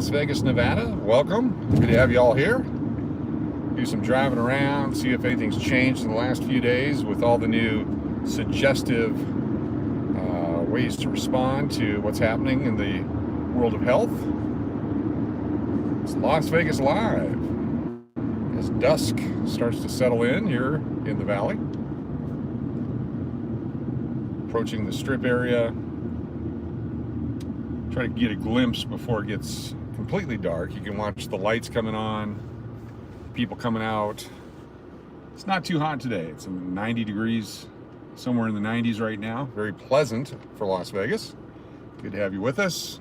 Las Vegas, Nevada. Welcome. Good to have you all here. Do some driving around, see if anything's changed in the last few days with all the new suggestive ways to respond to what's happening in the world of health. It's Las Vegas Live. As dusk starts to settle in here in the valley. Approaching the strip area. Try to get a glimpse before it gets completely dark. You can watch the lights coming on, people coming out. It's not too hot today. It's 90 degrees, somewhere in the 90s right now. Very pleasant for Las Vegas. Good to have you with us.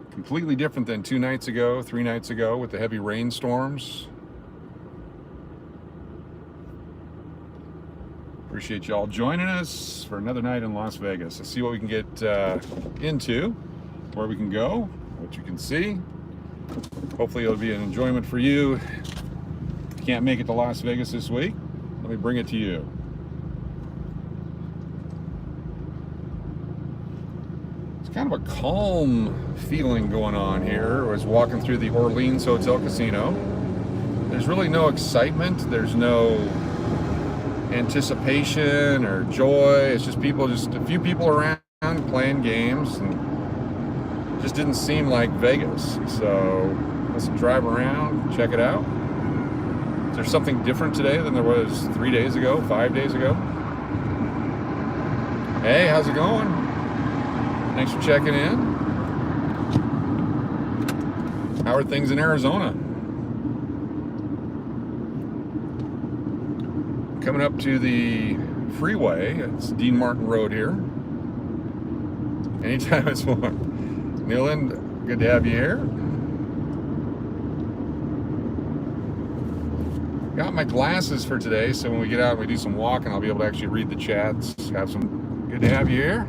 Completely different than 2 nights ago, 3 nights ago with the heavy rainstorms. Appreciate y'all joining us for another night in Las Vegas. Let's see what we can get into, where we can go, what you can see. Hopefully it'll be an enjoyment for you. If you can't make it to Las Vegas this week, let me bring it to you. It's kind of a calm feeling going on here. I was walking through the Orleans Hotel Casino. There's really no excitement. There's no anticipation or joy. It's just people, just a few people around playing games, and it just didn't seem like Vegas. So let's drive around, check it out. Is there something different today than there was 3 days ago, 5 days ago? Hey, how's it going? Thanks for checking in. How are things in Arizona? Coming up to the freeway. It's Dean Martin Road here. Anytime it's warm. Nealon, good to have you here. Got my glasses for today, so when we get out and we do some walking, I'll be able to actually read the chats. Have some. Good to have you here.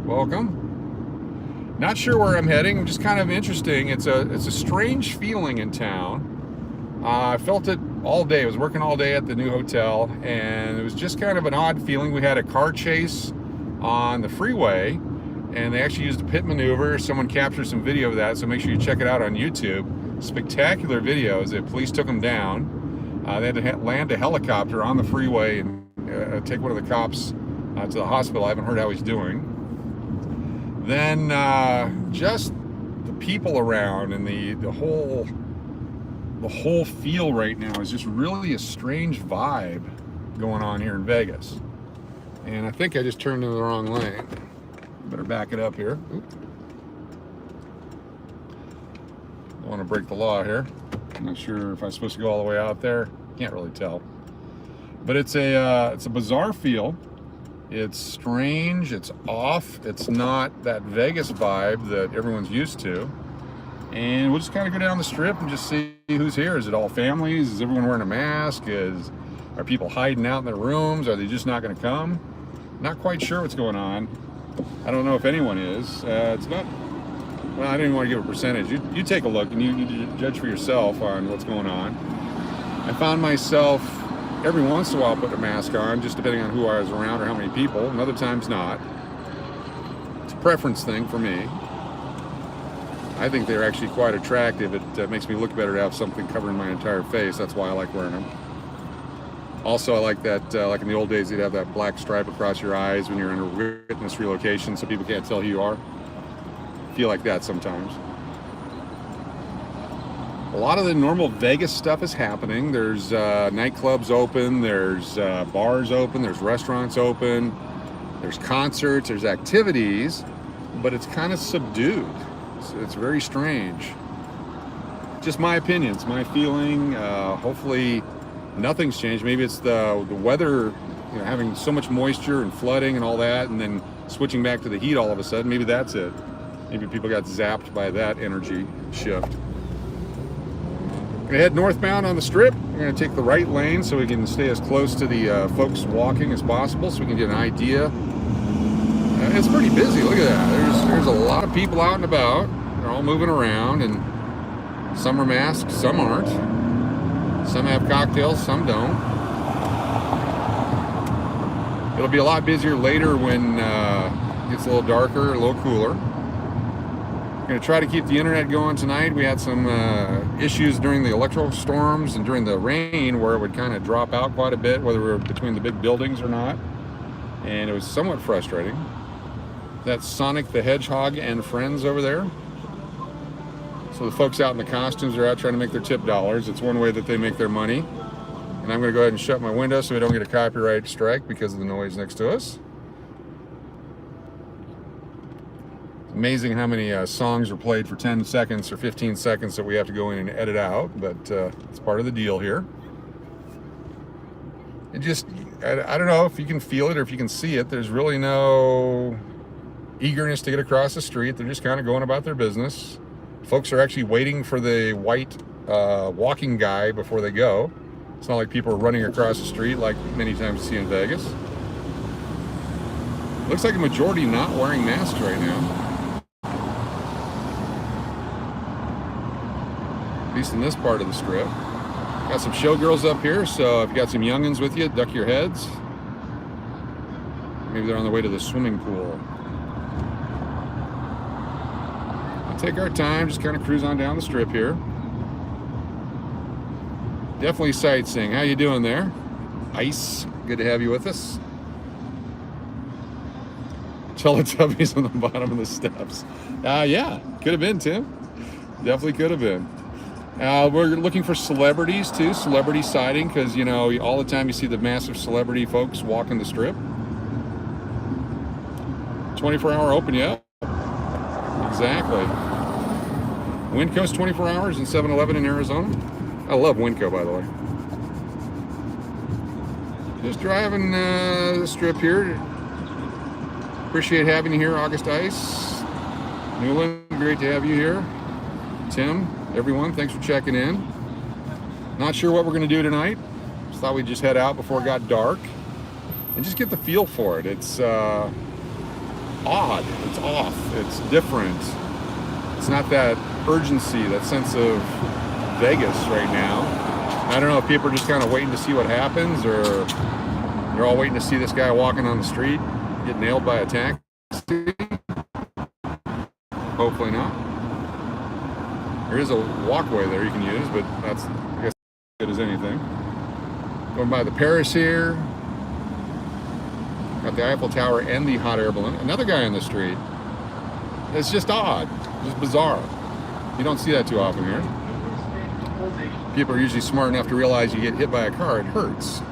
Welcome. Not sure where I'm heading. Just kind of interesting. It's a strange feeling in town. I felt it all day. I was working all day at the new hotel, and it was just kind of an odd feeling. We had a car chase on the freeway, and they actually used a pit maneuver. Someone captured some video of that, so make sure you check it out on YouTube. Spectacular videos. The police took them down. They had to land a helicopter on the freeway and take one of the cops to the hospital. I haven't heard how he's doing. Then just the people around and the whole feel right now is just really a strange vibe going on here in Vegas. And I think I just turned into the wrong lane. Better back it up here. Oop. Don't want to break the law here. I'm not sure if I'm supposed to go all the way out there. Can't really tell. But it's a bizarre feel. It's strange. It's off. It's not that Vegas vibe that everyone's used to. And we'll just kind of go down the strip and just see who's here. Is it all families? Is everyone wearing a mask? Are people hiding out in their rooms? Are they just not going to come? Not quite sure what's going on. I don't know if anyone is. It's not, well, I didn't want to give a percentage. You take a look and you judge for yourself on what's going on. I found myself every once in a while putting a mask on, just depending on who I was around or how many people, and other times not. It's a preference thing for me. I think they're actually quite attractive. It makes me look better to have something covering my entire face. That's why I like wearing them. Also, I like that, like in the old days, you'd have that black stripe across your eyes when you're in a witness relocation so people can't tell who you are. I feel like that sometimes. A lot of the normal Vegas stuff is happening. There's nightclubs open, there's bars open, there's restaurants open, there's concerts, there's activities, but it's kind of subdued. It's very strange. Just my opinion, it's my feeling. Hopefully nothing's changed. Maybe it's the weather, having so much moisture and flooding and all that, and then switching back to the heat all of a sudden. Maybe that's it. Maybe people got zapped by that energy shift. Gonna head northbound on the strip. We're gonna take the right lane so we can stay as close to the folks walking as possible, so we can get an idea. It's pretty busy. Look at that. There's a lot of people out and about. They're all moving around, and some are masked, some aren't. Some have cocktails, some don't. It'll be a lot busier later when it gets a little darker, a little cooler. Going to try to keep the internet going tonight. We had some issues during the electrical storms and during the rain where it would kind of drop out quite a bit, whether we were between the big buildings or not. And it was somewhat frustrating. That's Sonic the Hedgehog and friends over there. So the folks out in the costumes are out trying to make their tip dollars. It's one way that they make their money. And I'm going to go ahead and shut my window so we don't get a copyright strike because of the noise next to us. Amazing how many songs are played for 10 seconds or 15 seconds that we have to go in and edit out, but it's part of the deal here. It just, I don't know if you can feel it or if you can see it. There's really no eagerness to get across the street. They're just kind of going about their business. Folks are actually waiting for the white walking guy before they go. It's not like people are running across the street like many times you see in Vegas. Looks like a majority not wearing masks right now. At least in this part of the strip. Got some showgirls up here, so if you got some youngins with you, duck your heads. Maybe they're on the way to the swimming pool. We'll take our time, just kind of cruise on down the strip here. Definitely sightseeing. How you doing there? Ice, good to have you with us. Teletubbies on the bottom of the steps. Yeah, could have been, Tim. Definitely could have been. We're looking for celebrities too, celebrity sighting, because you know all the time you see the massive celebrity folks walking the strip. 24-hour open, yeah. Exactly. Winco's 24 hours and 7-Eleven in Arizona. I love Winco, by the way. Just driving the strip here. Appreciate having you here, August Ice. Newland, great to have you here. Tim, everyone, thanks for checking in. Not sure what we're going to do tonight. Just thought we'd just head out before it got dark and just get the feel for it. It's odd. It's off. It's different. It's not that urgency, that sense of Vegas right now. I don't know if people are just kind of waiting to see what happens, or they're all waiting to see this guy walking on the street get nailed by a taxi. Hopefully not. There is a walkway there you can use, but that's, I guess, as good as anything. Going by the Paris here. Got the Eiffel Tower and the hot air balloon. Another guy on the street. It's just odd, just bizarre. You don't see that too often here. People are usually smart enough to realize you get hit by a car, it hurts.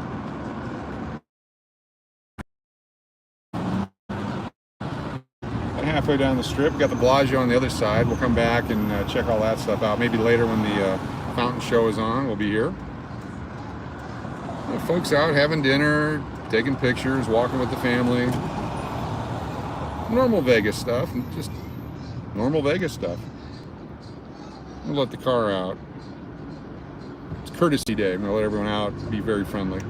Halfway down the strip, got the Bellagio on the other side. We'll come back and check all that stuff out. Maybe later when the fountain show is on, we'll be here. Folks out having dinner, taking pictures, walking with the family. Normal Vegas stuff, just normal Vegas stuff. We'll let the car out. It's courtesy day. I'm gonna let everyone out, be very friendly.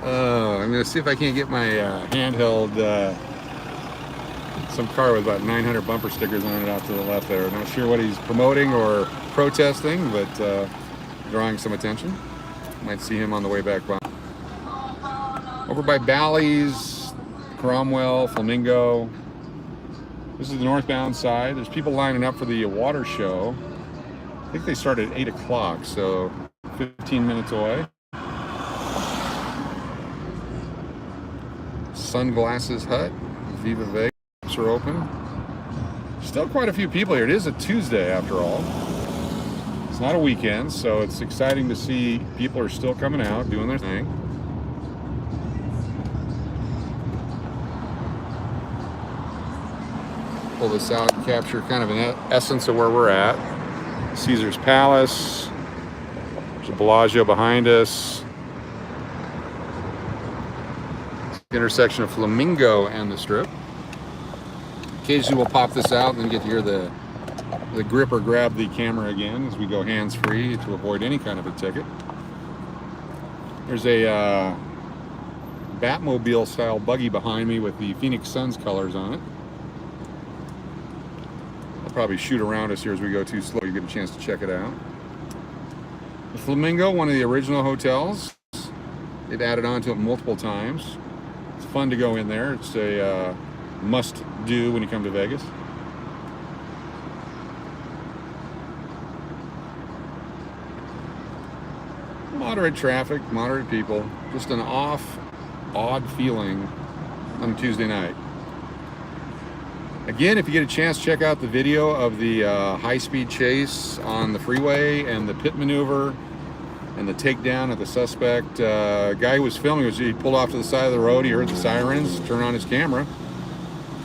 I'm gonna see if I can't get my handheld some car with about 900 bumper stickers on it out to the left there. Not sure what he's promoting or protesting, but drawing some attention. Might see him on the way back by. Over by Bally's, Cromwell, Flamingo. This is the northbound side. There's people lining up for the water show. I think they start at 8 o'clock, so 15 minutes away. Sunglasses Hut, Viva Vegas are open. Still quite a few people here. It is a Tuesday after all. It's not a weekend, so it's exciting to see people are still coming out, doing their thing. Pull this out and capture kind of an essence of where we're at. Caesar's Palace. There's a Bellagio behind us. Intersection of Flamingo and the Strip. Occasionally we'll pop this out and then get to hear the gripper grab the camera again as we go hands-free to avoid any kind of a ticket. There's a Batmobile style buggy behind me with the Phoenix Suns colors on it. I'll probably shoot around us here as we go too slow. You get a chance to check it out. The Flamingo, one of the original hotels. They've added on to it multiple times. It's fun to go in there. It's a must-do when you come to Vegas. Moderate traffic, moderate people. Just an odd feeling on Tuesday night. Again, if you get a chance, check out the video of the high-speed chase on the freeway and the pit maneuver and the takedown of the suspect. Guy who was filming, he pulled off to the side of the road. He heard the sirens, turned on his camera,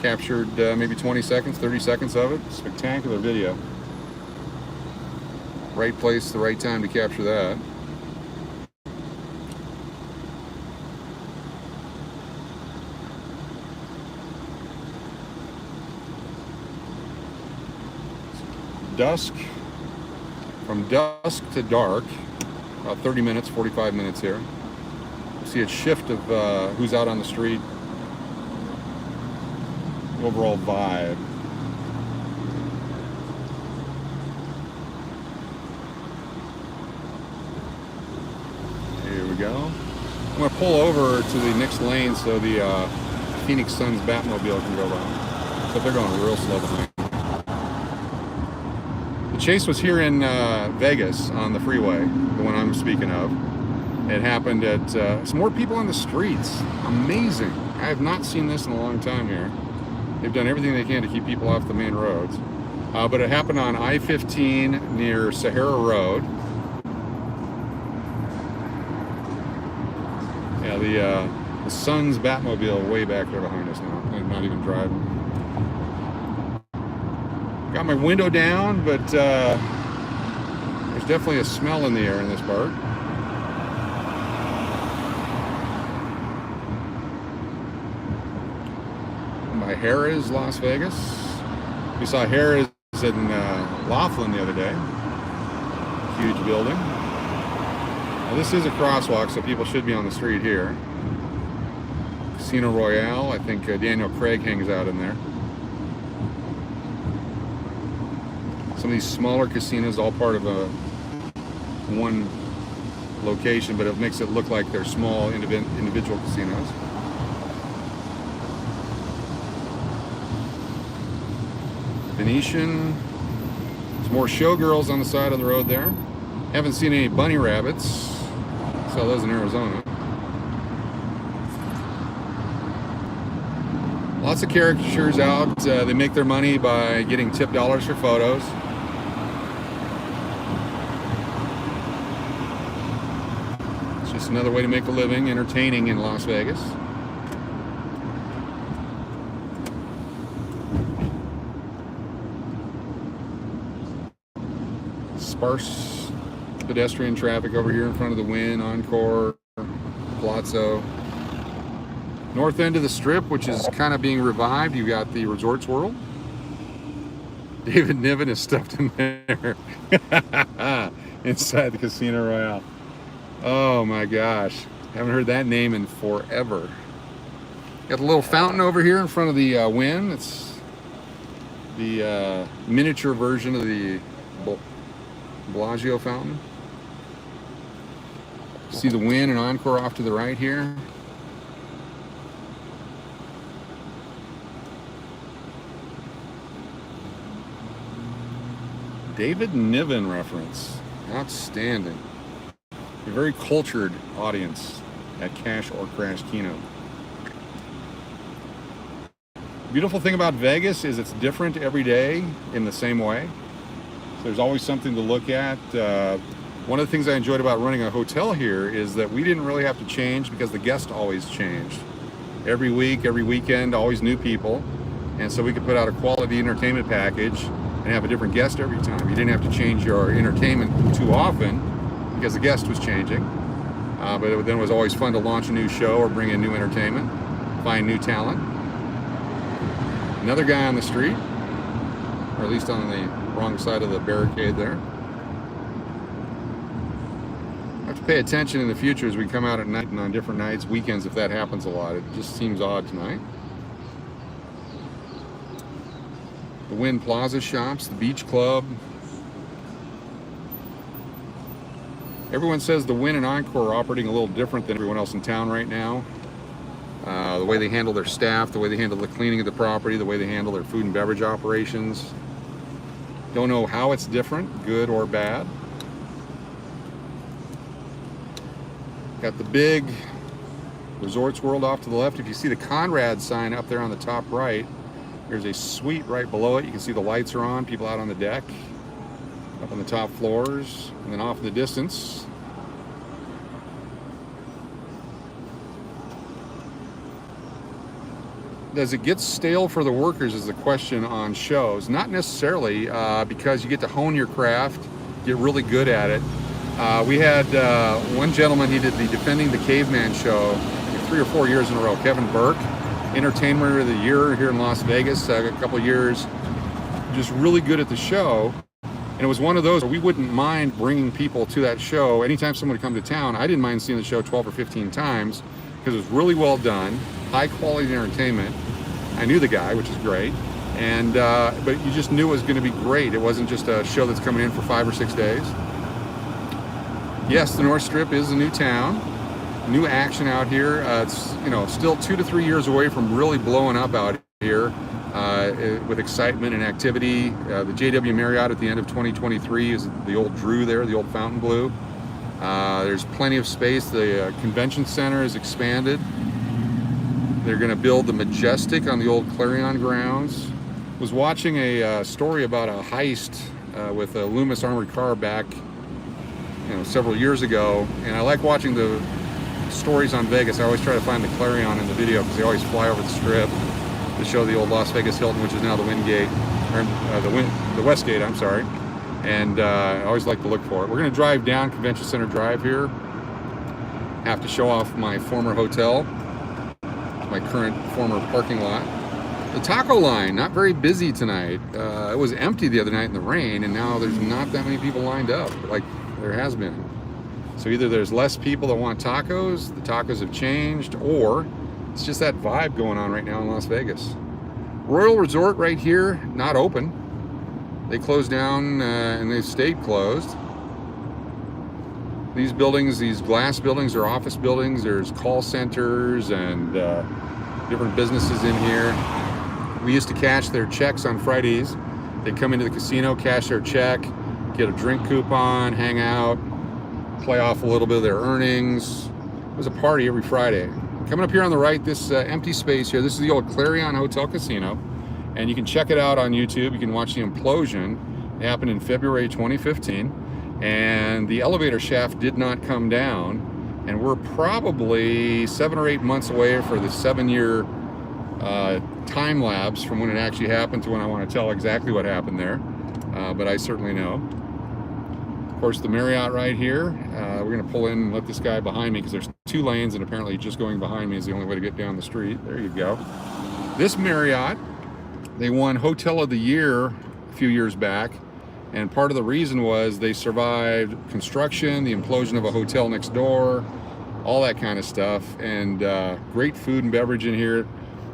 captured maybe 20 seconds, 30 seconds of it. Spectacular video. Right place, the right time to capture that. From dusk to dark, about 30 minutes, 45 minutes here. You see a shift of who's out on the street, overall vibe. Here we go. I'm going to pull over to the next lane so the Phoenix Suns Batmobile can go by. So they're going real slow behind. The chase was here in Vegas on the freeway, the one I'm speaking of. It happened at some more people on the streets. Amazing. I have not seen this in a long time here. They've done everything they can to keep people off the main roads. But it happened on I-15 near Sahara Road. Yeah, the Suns Batmobile way back there behind us now. I'm not even driving. Got my window down, but there's definitely a smell in the air in this part. By Harrah's, Las Vegas. We saw Harrah's in Laughlin the other day. Huge building. Now, this is a crosswalk, so people should be on the street here. Casino Royale. I think Daniel Craig hangs out in there. Some of these smaller casinos, all part of one location, but it makes it look like they're small individual casinos. Venetian. There's more showgirls on the side of the road there. Haven't seen any bunny rabbits. Saw those in Arizona. Lots of caricatures out. They make their money by getting tip dollars for photos. It's just another way to make a living, entertaining in Las Vegas. Sparse pedestrian traffic over here in front of the Wynn, Encore, Palazzo. North end of the Strip, which is kind of being revived, you got the Resorts World. David Niven is stuffed in there inside the Casino Royale. Oh my gosh, haven't heard that name in forever. Got the little fountain over here in front of the Wynn. It's the miniature version of the Bellagio fountain. See the Wynn and Encore off to the right here. David Niven reference. Outstanding. A very cultured audience at Cash or Crash Kino. The beautiful thing about Vegas is it's different every day in the same way. So there's always something to look at. One of the things I enjoyed about running a hotel here is that we didn't really have to change because the guests always changed. Every week, every weekend, always new people. And so we could put out a quality entertainment package and have a different guest every time. You didn't have to change your entertainment too often because the guest was changing. But then it was always fun to launch a new show or bring in new entertainment, find new talent. Another guy on the street, or at least on the wrong side of the barricade there. I have to pay attention in the future as we come out at night and on different nights, weekends if that happens a lot. It just seems odd tonight. The Wynn Plaza shops, the Beach Club. Everyone says the Wynn and Encore are operating a little different than everyone else in town right now. The way they handle their staff, the way they handle the cleaning of the property, the way they handle their food and beverage operations. Don't know how it's different, good or bad. Got the big Resorts World off to the left. If you see the Conrad sign up there on the top right, there's a suite right below it. You can see the lights are on, people out on the deck, up on the top floors, and then off in the distance. Does it get stale for the workers is the question on shows. Not necessarily, because you get to hone your craft, get really good at it. We had one gentleman, he did the Defending the Caveman show 3 or 4 years in a row. Kevin Burke, Entertainer of the Year here in Las Vegas, a couple years, just really good at the show. And it was one of those where we wouldn't mind bringing people to that show. Anytime someone would come to town, I didn't mind seeing the show 12 or 15 times because it was really well done, high quality entertainment. I knew the guy, which is great. And but you just knew it was going to be great. It wasn't just a show that's coming in for 5 or 6 days. Yes, the North Strip is a new town, new action out here. It's, you know, still 2 to 3 years away from really blowing up out here with excitement and activity. The JW Marriott at the end of 2023 is the old Drew there, the old Fontainebleau. There's plenty of space. The convention center is expanded. They're going to build the Majestic on the old Clarion grounds. Was watching a story about a heist with a Loomis armored car back, you know, several years ago, and I like watching the stories on Vegas. I always try to find the Clarion in the video because they always fly over the strip to show the old Las Vegas Hilton, which is now the Wingate, or the Westgate, I'm sorry. And I always like to look for it. We're going to drive down Convention Center Drive here. Have to show off my former hotel, my current former parking lot. The taco line, not very busy tonight. It was empty the other night in the rain, and now there's not that many people lined up like there has been. So either there's less people that want tacos, the tacos have changed, or it's just that vibe going on right now in Las Vegas. Royal Resort right here, not open. They closed down and they've stayed closed. These buildings, these glass buildings, are office buildings. There's call centers and different businesses in here. We used to cash their checks on Fridays. They'd come into the casino, cash their check, get a drink coupon, hang out, play off a little bit of their earnings. It was a party every Friday. Coming up here on the right, this empty space here, this is the old Clarion Hotel Casino, and you can check it out on YouTube. You can watch the implosion. It happened in February 2015. And the elevator shaft did not come down, and we're probably 7 or 8 months away for the 7-year time lapse from when it actually happened to when I want to tell exactly what happened there, but I certainly know. Of course, the Marriott right here. We're going to pull in and let this guy behind me because there's 2 lanes, and apparently just going behind me is the only way to get down the street. There you go. This Marriott, they won Hotel of the Year a few years back. And part of the reason was they survived construction, the implosion of a hotel next door, all that kind of stuff. And great food and beverage in here.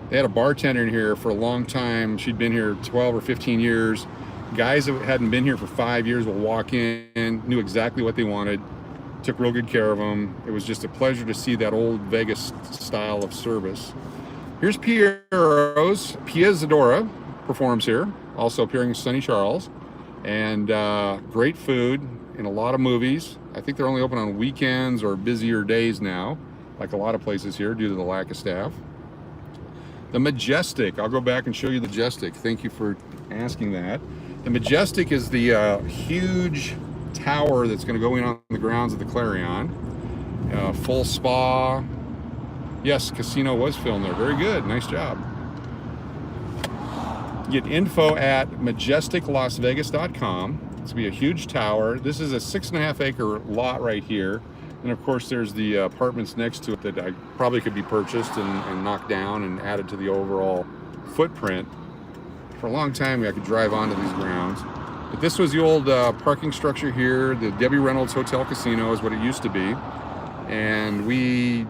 They had a bartender in here for a long time. She'd been here 12 or 15 years. Guys that hadn't been here for 5 years will walk in, knew exactly what they wanted, took real good care of them. It was just a pleasure to see that old Vegas style of service. Here's Piero's. Pia Zadora performs here, also appearing in Sunny Charles. And great food in a lot of movies. I think they're only open on weekends or busier days now, like a lot of places here due to the lack of staff. The Majestic, I'll go back and show you the Majestic. Thank you for asking that. The Majestic is the huge tower that's going to go in on the grounds of the Clarion. Full spa. Yes, casino was filmed there. Very good. Nice job. Get info at majesticlasvegas.com. It's going to be a huge tower. This is a 6.5 acre lot right here. And of course, there's the apartments next to it that I probably could be purchased and knocked down and added to the overall footprint. For a long time, I could drive onto these grounds. But this was the old parking structure here. The Debbie Reynolds Hotel Casino is what it used to be. And we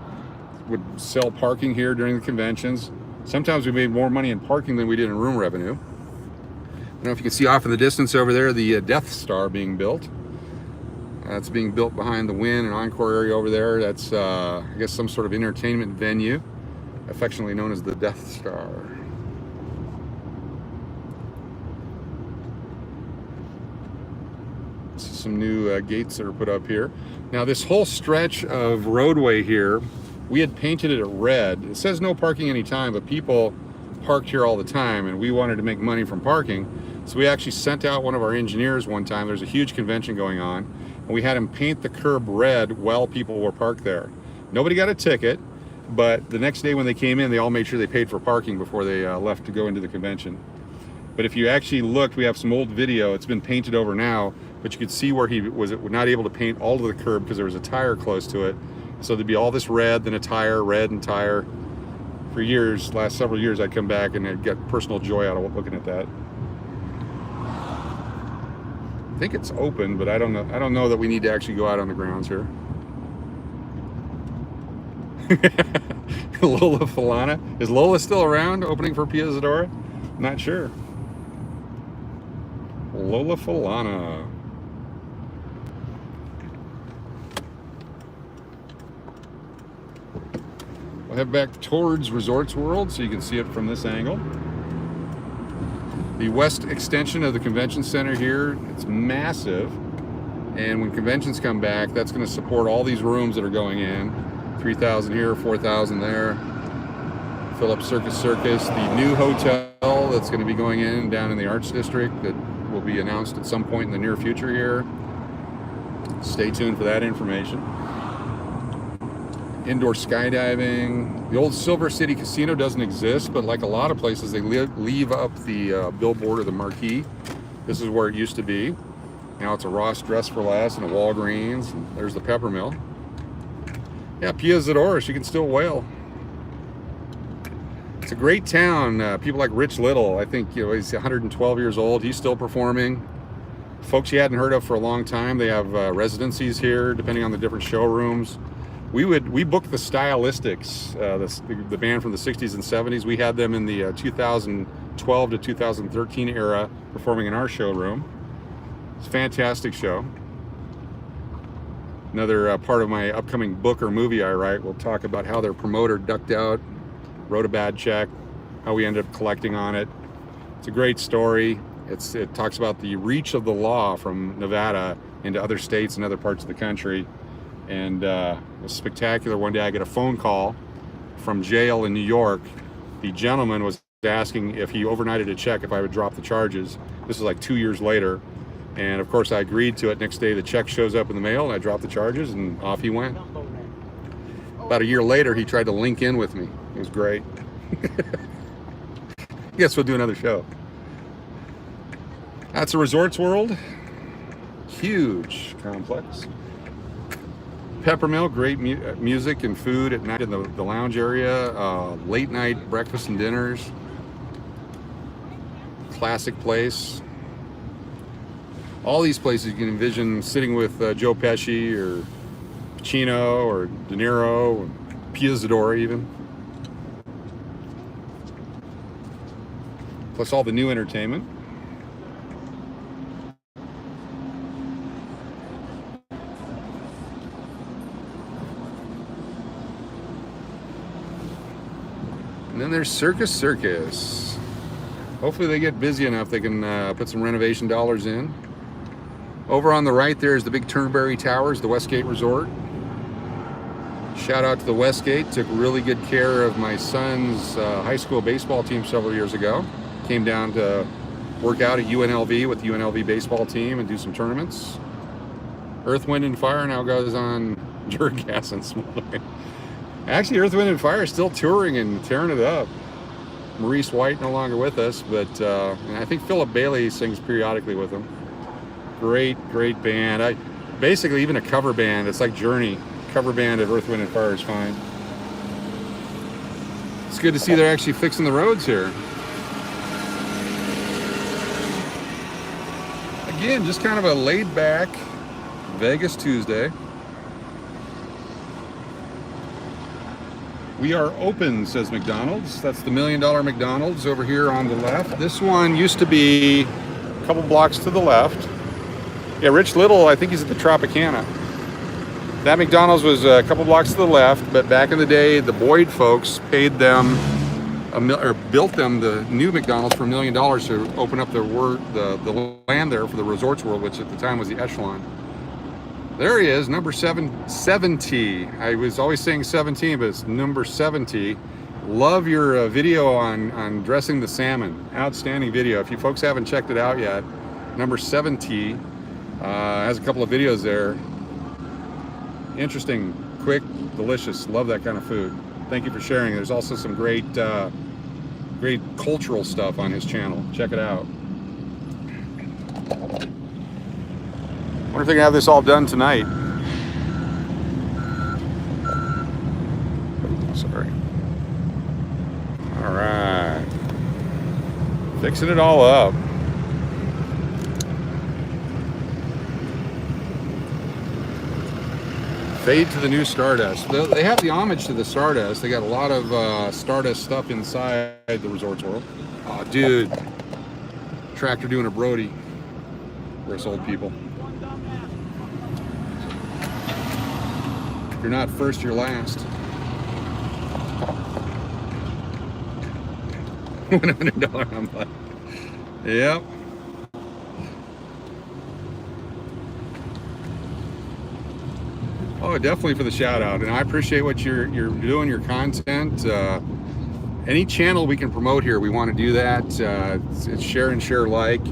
would sell parking here during the conventions. Sometimes we made more money in parking than we did in room revenue. I don't know if you can see off in the distance over there the Death Star being built. That's being built behind the Wynn and Encore area over there. That's, I guess, some sort of entertainment venue, affectionately known as the Death Star. Some new gates that are put up here. Now, this whole stretch of roadway here, we had painted it red. It says no parking anytime, but people parked here all the time, and we wanted to make money from parking. So we actually sent out one of our engineers one time. There's a huge convention going on, and we had him paint the curb red while people were parked there. Nobody got a ticket, but the next day when they came in, they all made sure they paid for parking before they left to go into the convention. But if you actually looked, we have some old video. It's been painted over now, but you could see where he was not able to paint all of the curb because there was a tire close to it. So there'd be all this red, then a tire, red and tire. For years, last several years, I'd come back and I'd get personal joy out of looking at that. I think it's open, but I don't know. I don't know that we need to actually go out on the grounds here. Lola Falana. Is Lola still around, opening for Pia Zadora? Not sure. Lola Falana. We'll head back towards Resorts World so you can see it from this angle. The west extension of the convention center here, it's massive. And when conventions come back, that's going to support all these rooms that are going in. 3,000 here, 4,000 there. Fill up Circus Circus. The new hotel that's going to be going in down in the Arts District that will be announced at some point in the near future here. Stay tuned for that information. Indoor skydiving. The old Silver City Casino doesn't exist, but like a lot of places, they leave up the billboard or the marquee. This is where it used to be. Now it's a Ross Dress for Less and a Walgreens. And there's the Pepper Mill. Yeah, Pia Zadora, she can still wail. It's a great town. People like Rich Little, I think, you know, he's 112 years old. He's still performing. Folks you hadn't heard of for a long time. They have residencies here, depending on the different showrooms. We booked the Stylistics, the band from the 60s and 70s. We had them in the 2012 to 2013 era performing in our showroom. It's a fantastic show. Another part of my upcoming book or movie I write will talk about how their promoter ducked out, wrote a bad check, how we ended up collecting on it. It's a great story. It talks about the reach of the law from Nevada into other states and other parts of the country. And it was spectacular. One day I get a phone call from jail in New York. The gentleman was asking if he overnighted a check if I would drop the charges. This is like 2 years later. And of course I agreed to it. Next day the check shows up in the mail and I dropped the charges and off he went. About a year later he tried to link in with me. It was great. Guess we'll do another show. That's a Resorts World. Huge complex. Peppermill, great music and food at night in the lounge area. Late night breakfast and dinners. Classic place. All these places you can envision sitting with Joe Pesci or Pacino or De Niro, or Pia Zadora even. Plus all the new entertainment. And then there's Circus Circus. Hopefully they get busy enough they can put some renovation dollars in. Over on the right there is the big Turnberry Towers, the Westgate Resort. Shout out to the Westgate. Took really good care of my son's high school baseball team several years ago. Came down to work out at UNLV with the UNLV baseball team and do some tournaments. Earth, Wind, and Fire now goes on Durgas and Smoldering. Actually, Earth, Wind, and Fire is still touring and tearing it up. Maurice White no longer with us, but and I think Philip Bailey sings periodically with them. Great band. Basically even a cover band. It's like Journey. Cover band of Earth, Wind, and Fire is fine. It's good to see they're actually fixing the roads here. Again, just kind of a laid-back Vegas Tuesday. We are open, says McDonald's. That's the $1 Million McDonald's over here on the left. This one used to be a couple blocks to the left. Yeah, Rich Little, I think he's at the Tropicana. That McDonald's was a couple blocks to the left, but back in the day, the Boyd folks paid them or built them the new McDonald's for $1 million to open up the land there for the Resorts World, which at the time was the Echelon. There he is, number 70. I was always saying 17, but it's number 70. Love your video on dressing the salmon. Outstanding video. If you folks haven't checked it out yet, number 70 has a couple of videos there. Interesting, quick, delicious. Love that kind of food. Thank you for sharing. There's also some great cultural stuff on his channel. Check it out. Wonder if they can have this all done tonight. Sorry. All right. Fixing it all up. Fade to the new Stardust. They have the homage to the Stardust. They got a lot of Stardust stuff inside the Resorts World. Oh, dude. Tractor doing a Brody for us old people. If you're not first, you're last. $100 I'm like, yep. Oh, definitely for the shout out, and I appreciate what you're doing, your content. Any channel we can promote here, we want to do that. It's share and share like.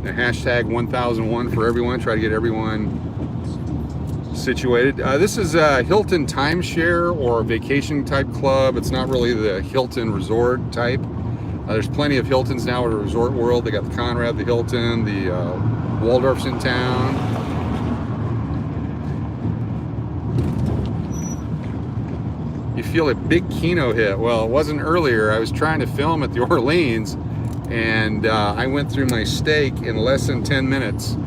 The hashtag 1001 for everyone. Try to get everyone situated. This is a Hilton timeshare or vacation type club. It's not really the Hilton resort type. There's plenty of Hiltons now at a Resort World. They got the Conrad, the Hilton, the Waldorf's in town. You feel a big Keno hit. Well, it wasn't earlier. I was trying to film at the Orleans, and I went through my steak in less than 10 minutes.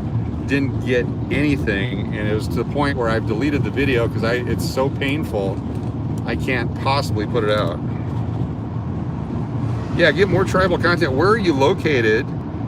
Didn't get anything, and it was to the point where I've deleted the video because it's so painful. I can't possibly put it out. Yeah, get more tribal content. Where are you located?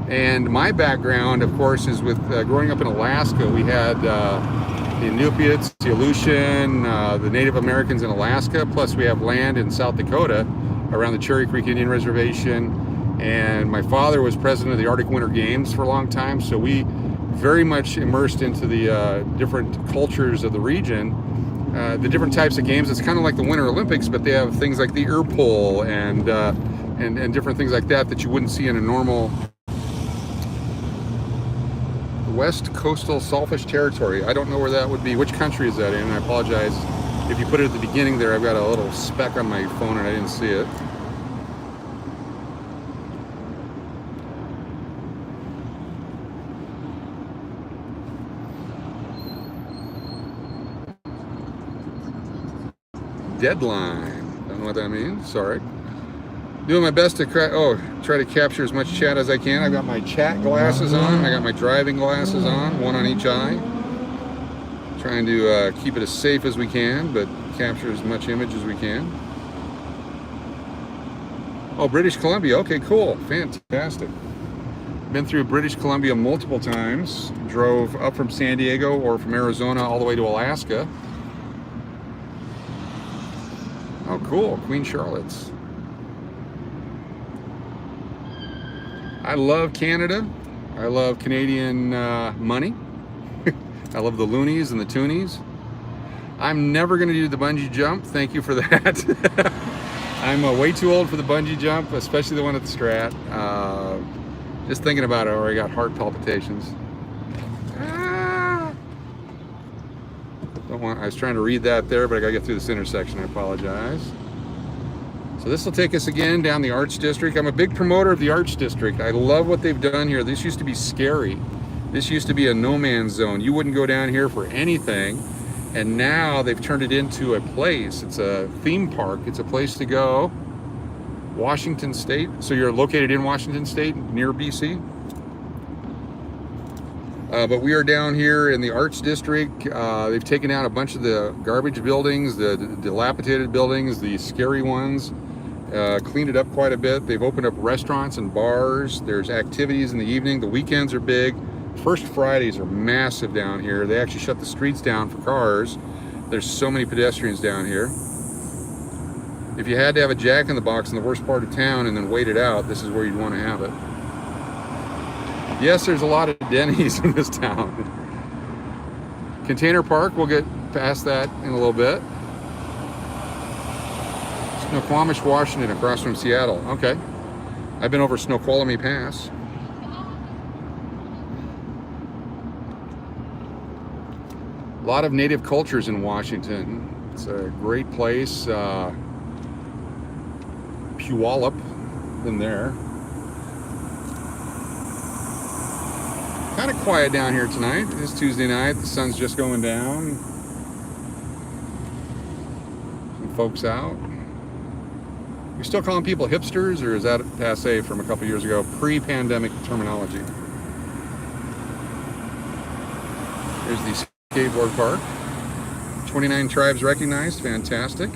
And my background, of course, is with growing up in Alaska. We had the Inupiats, the Aleutian, the Native Americans in Alaska, plus we have land in South Dakota around the Cherry Creek Indian Reservation. And my father was president of the Arctic Winter Games for a long time, so we very much immersed into the different cultures of the region, the different types of games. It's kind of like the Winter Olympics, but they have things like the ear pull and different things like that you wouldn't see in a normal West Coastal Sawfish Territory. I don't know where that would be. Which country is that in? I apologize if you put it at the beginning there. I've got a little speck on my phone and I didn't see it. Deadline. Don't know what that means. Sorry. Doing my best to try to capture as much chat as I can. I've got my chat glasses on. I got my driving glasses on, one on each eye. Trying to keep it as safe as we can, but capture as much image as we can. Oh, British Columbia. Okay, cool. Fantastic. Been through British Columbia multiple times. Drove up from San Diego or from Arizona all the way to Alaska. Oh, cool. Queen Charlotte's. I love Canada. I love Canadian money. I love the loonies and the toonies. I'm never going to do the bungee jump. Thank you for that. I'm way too old for the bungee jump, especially the one at the Strat. Just thinking about it, I already got heart palpitations. I was trying to read that there, but I got to get through this intersection. I apologize. So this will take us again down the Arts District. I'm a big promoter of the Arts District. I love what they've done here. This used to be scary. This used to be a no man's zone. You wouldn't go down here for anything. And now they've turned it into a place. It's a theme park. It's a place to go. Washington State. So you're located in Washington State, near BC. But we are down here in the Arts District. They've taken out a bunch of the garbage buildings, the dilapidated buildings, the scary ones. Cleaned it up quite a bit. They've opened up restaurants and bars. There's activities in the evening. The weekends are big. First Fridays are massive down here. They actually shut the streets down for cars. There's so many pedestrians down here. If you had to have a Jack in the Box in the worst part of town and then wait it out, this is where you'd want to have it. Yes, there's a lot of Denny's in this town. Container Park, we'll get past that in a little bit. Snoqualmie, Washington, across from Seattle. Okay. I've been over Snoqualmie Pass. A lot of native cultures in Washington. It's a great place. Puyallup in there. Kind of quiet down here tonight. It's Tuesday night. The sun's just going down. Some folks out. You still calling people hipsters, or is that passé from a couple years ago? Pre-pandemic terminology. Here's the skateboard park. 29 tribes recognized. Fantastic.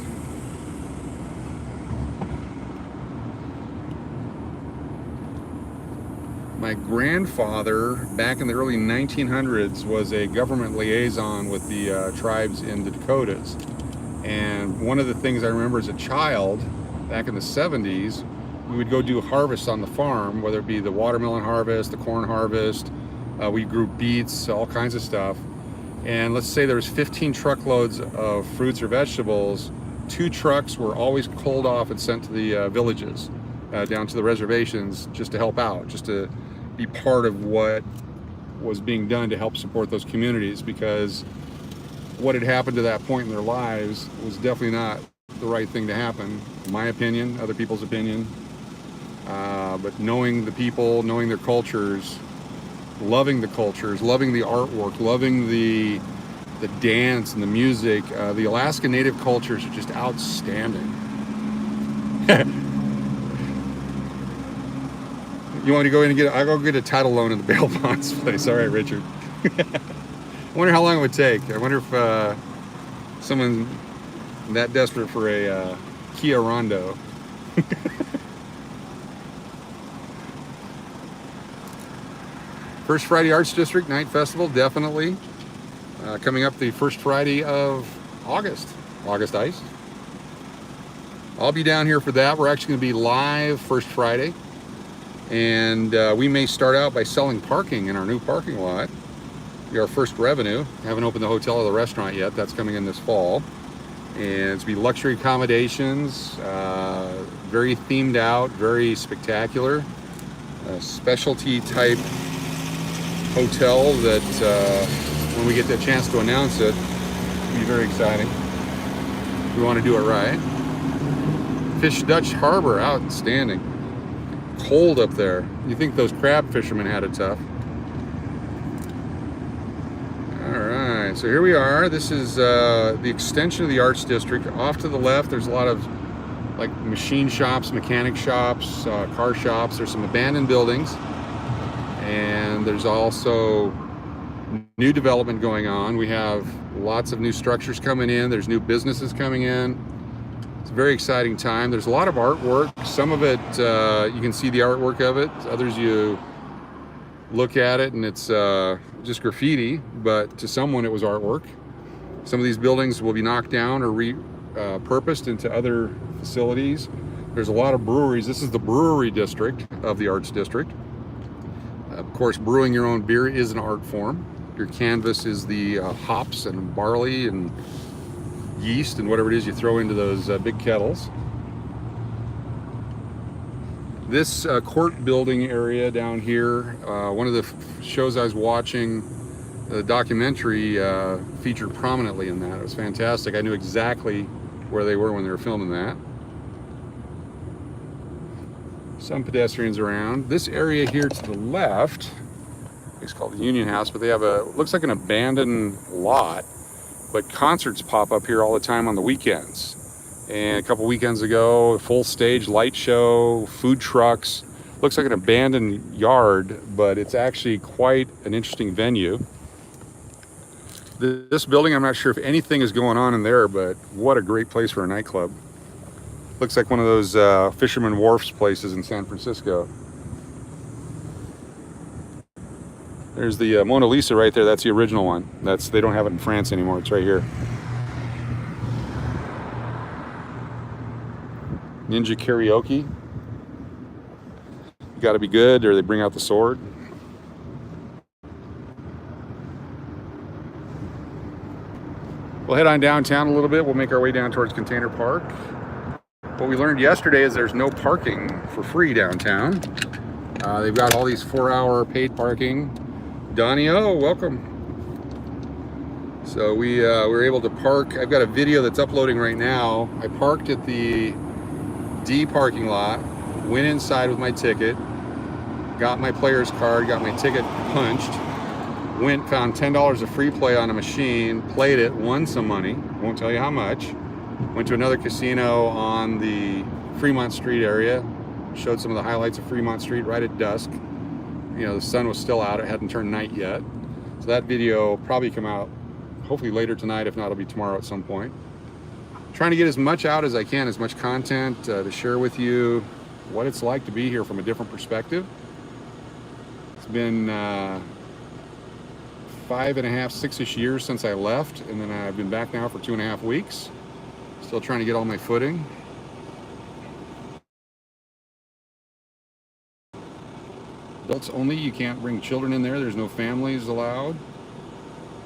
My grandfather, back in the early 1900s, was a government liaison with the tribes in the Dakotas. And one of the things I remember as a child, back in the 70s, we would go do harvests on the farm, whether it be the watermelon harvest, the corn harvest. We grew beets, all kinds of stuff. And let's say there was 15 truckloads of fruits or vegetables. 2 trucks were always coaled off and sent to the villages, down to the reservations, just to help out, just to be part of what was being done to help support those communities, because what had happened to that point in their lives was definitely not the right thing to happen, in my opinion, other people's opinion. But knowing the people, knowing their cultures, loving the artwork, loving the dance and the music, the Alaska Native cultures are just outstanding. You want to go in and I'll go get a title loan in the bail bonds place. All right, Richard. I wonder how long it would take. I wonder if someone that desperate for a Kia Rondo. First Friday Arts District Night Festival, definitely. Coming up the first Friday of August. August Ice. I'll be down here for that. We're actually going to be live first Friday. And we may start out by selling parking in our new parking lot. Be our first revenue. Haven't opened the hotel or the restaurant yet. That's coming in this fall. And it's be luxury accommodations, very themed out, very spectacular. A specialty type hotel that when we get the chance to announce it, it'll be very exciting. We want to do it right. Fish Dutch Harbor, outstanding. Cold up there. You think those crab fishermen had it tough. All right, so here we are. This is the extension of the Arts District. Off to the left, there's a lot of like machine shops, mechanic shops, car shops. There's some abandoned buildings. And there's also new development going on. We have lots of new structures coming in. There's new businesses coming in. It's a very exciting time. There's a lot of artwork. Some of it, you can see the artwork of it. Others, you look at it and it's just graffiti, but to someone it was artwork. Some of these buildings will be knocked down or repurposed into other facilities. There's a lot of breweries. This is the brewery district of the Arts District. Of course, brewing your own beer is an art form. Your canvas is the hops and barley and yeast and whatever it is you throw into those big kettles. This court building area down here, one of the shows I was watching, the documentary featured prominently in that. It was fantastic. I knew exactly where they were when they were filming that. Some pedestrians around. This area here to the left is called the Union House, but they have looks like an abandoned lot, but concerts pop up here all the time on the weekends. And a couple weekends ago, a full stage light show, food trucks. Looks like an abandoned yard, but it's actually quite an interesting venue. This building, I'm not sure if anything is going on in there, but what a great place for a nightclub. Looks like one of those Fisherman Wharfs places in San Francisco. There's the Mona Lisa right there. That's the original one. They don't have it in France anymore. It's right here. Ninja karaoke. You got to be good, or they bring out the sword. We'll head on downtown a little bit. We'll make our way down towards Container Park. What we learned yesterday is there's no parking for free downtown. They've got all these 4-hour paid parking. Donnie, oh, welcome. So we were able to park. I've got a video that's uploading right now. I parked at the D parking lot, went inside with my ticket, got my player's card, got my ticket punched, found $10 of free play on a machine, played it, won some money, won't tell you how much. Went to another casino on the Fremont Street area, showed some of the highlights of Fremont Street right at dusk. You know, the sun was still out, it hadn't turned night yet. So that video will probably come out hopefully later tonight, if not it'll be tomorrow at some point. Trying to get as much out as I can, as much content to share with you what it's like to be here from a different perspective. It's been 5.5, 6-ish years since I left, and then I've been back now for 2.5 weeks. Still trying to get all my footing. Adults only, you can't bring children in there. There's no families allowed.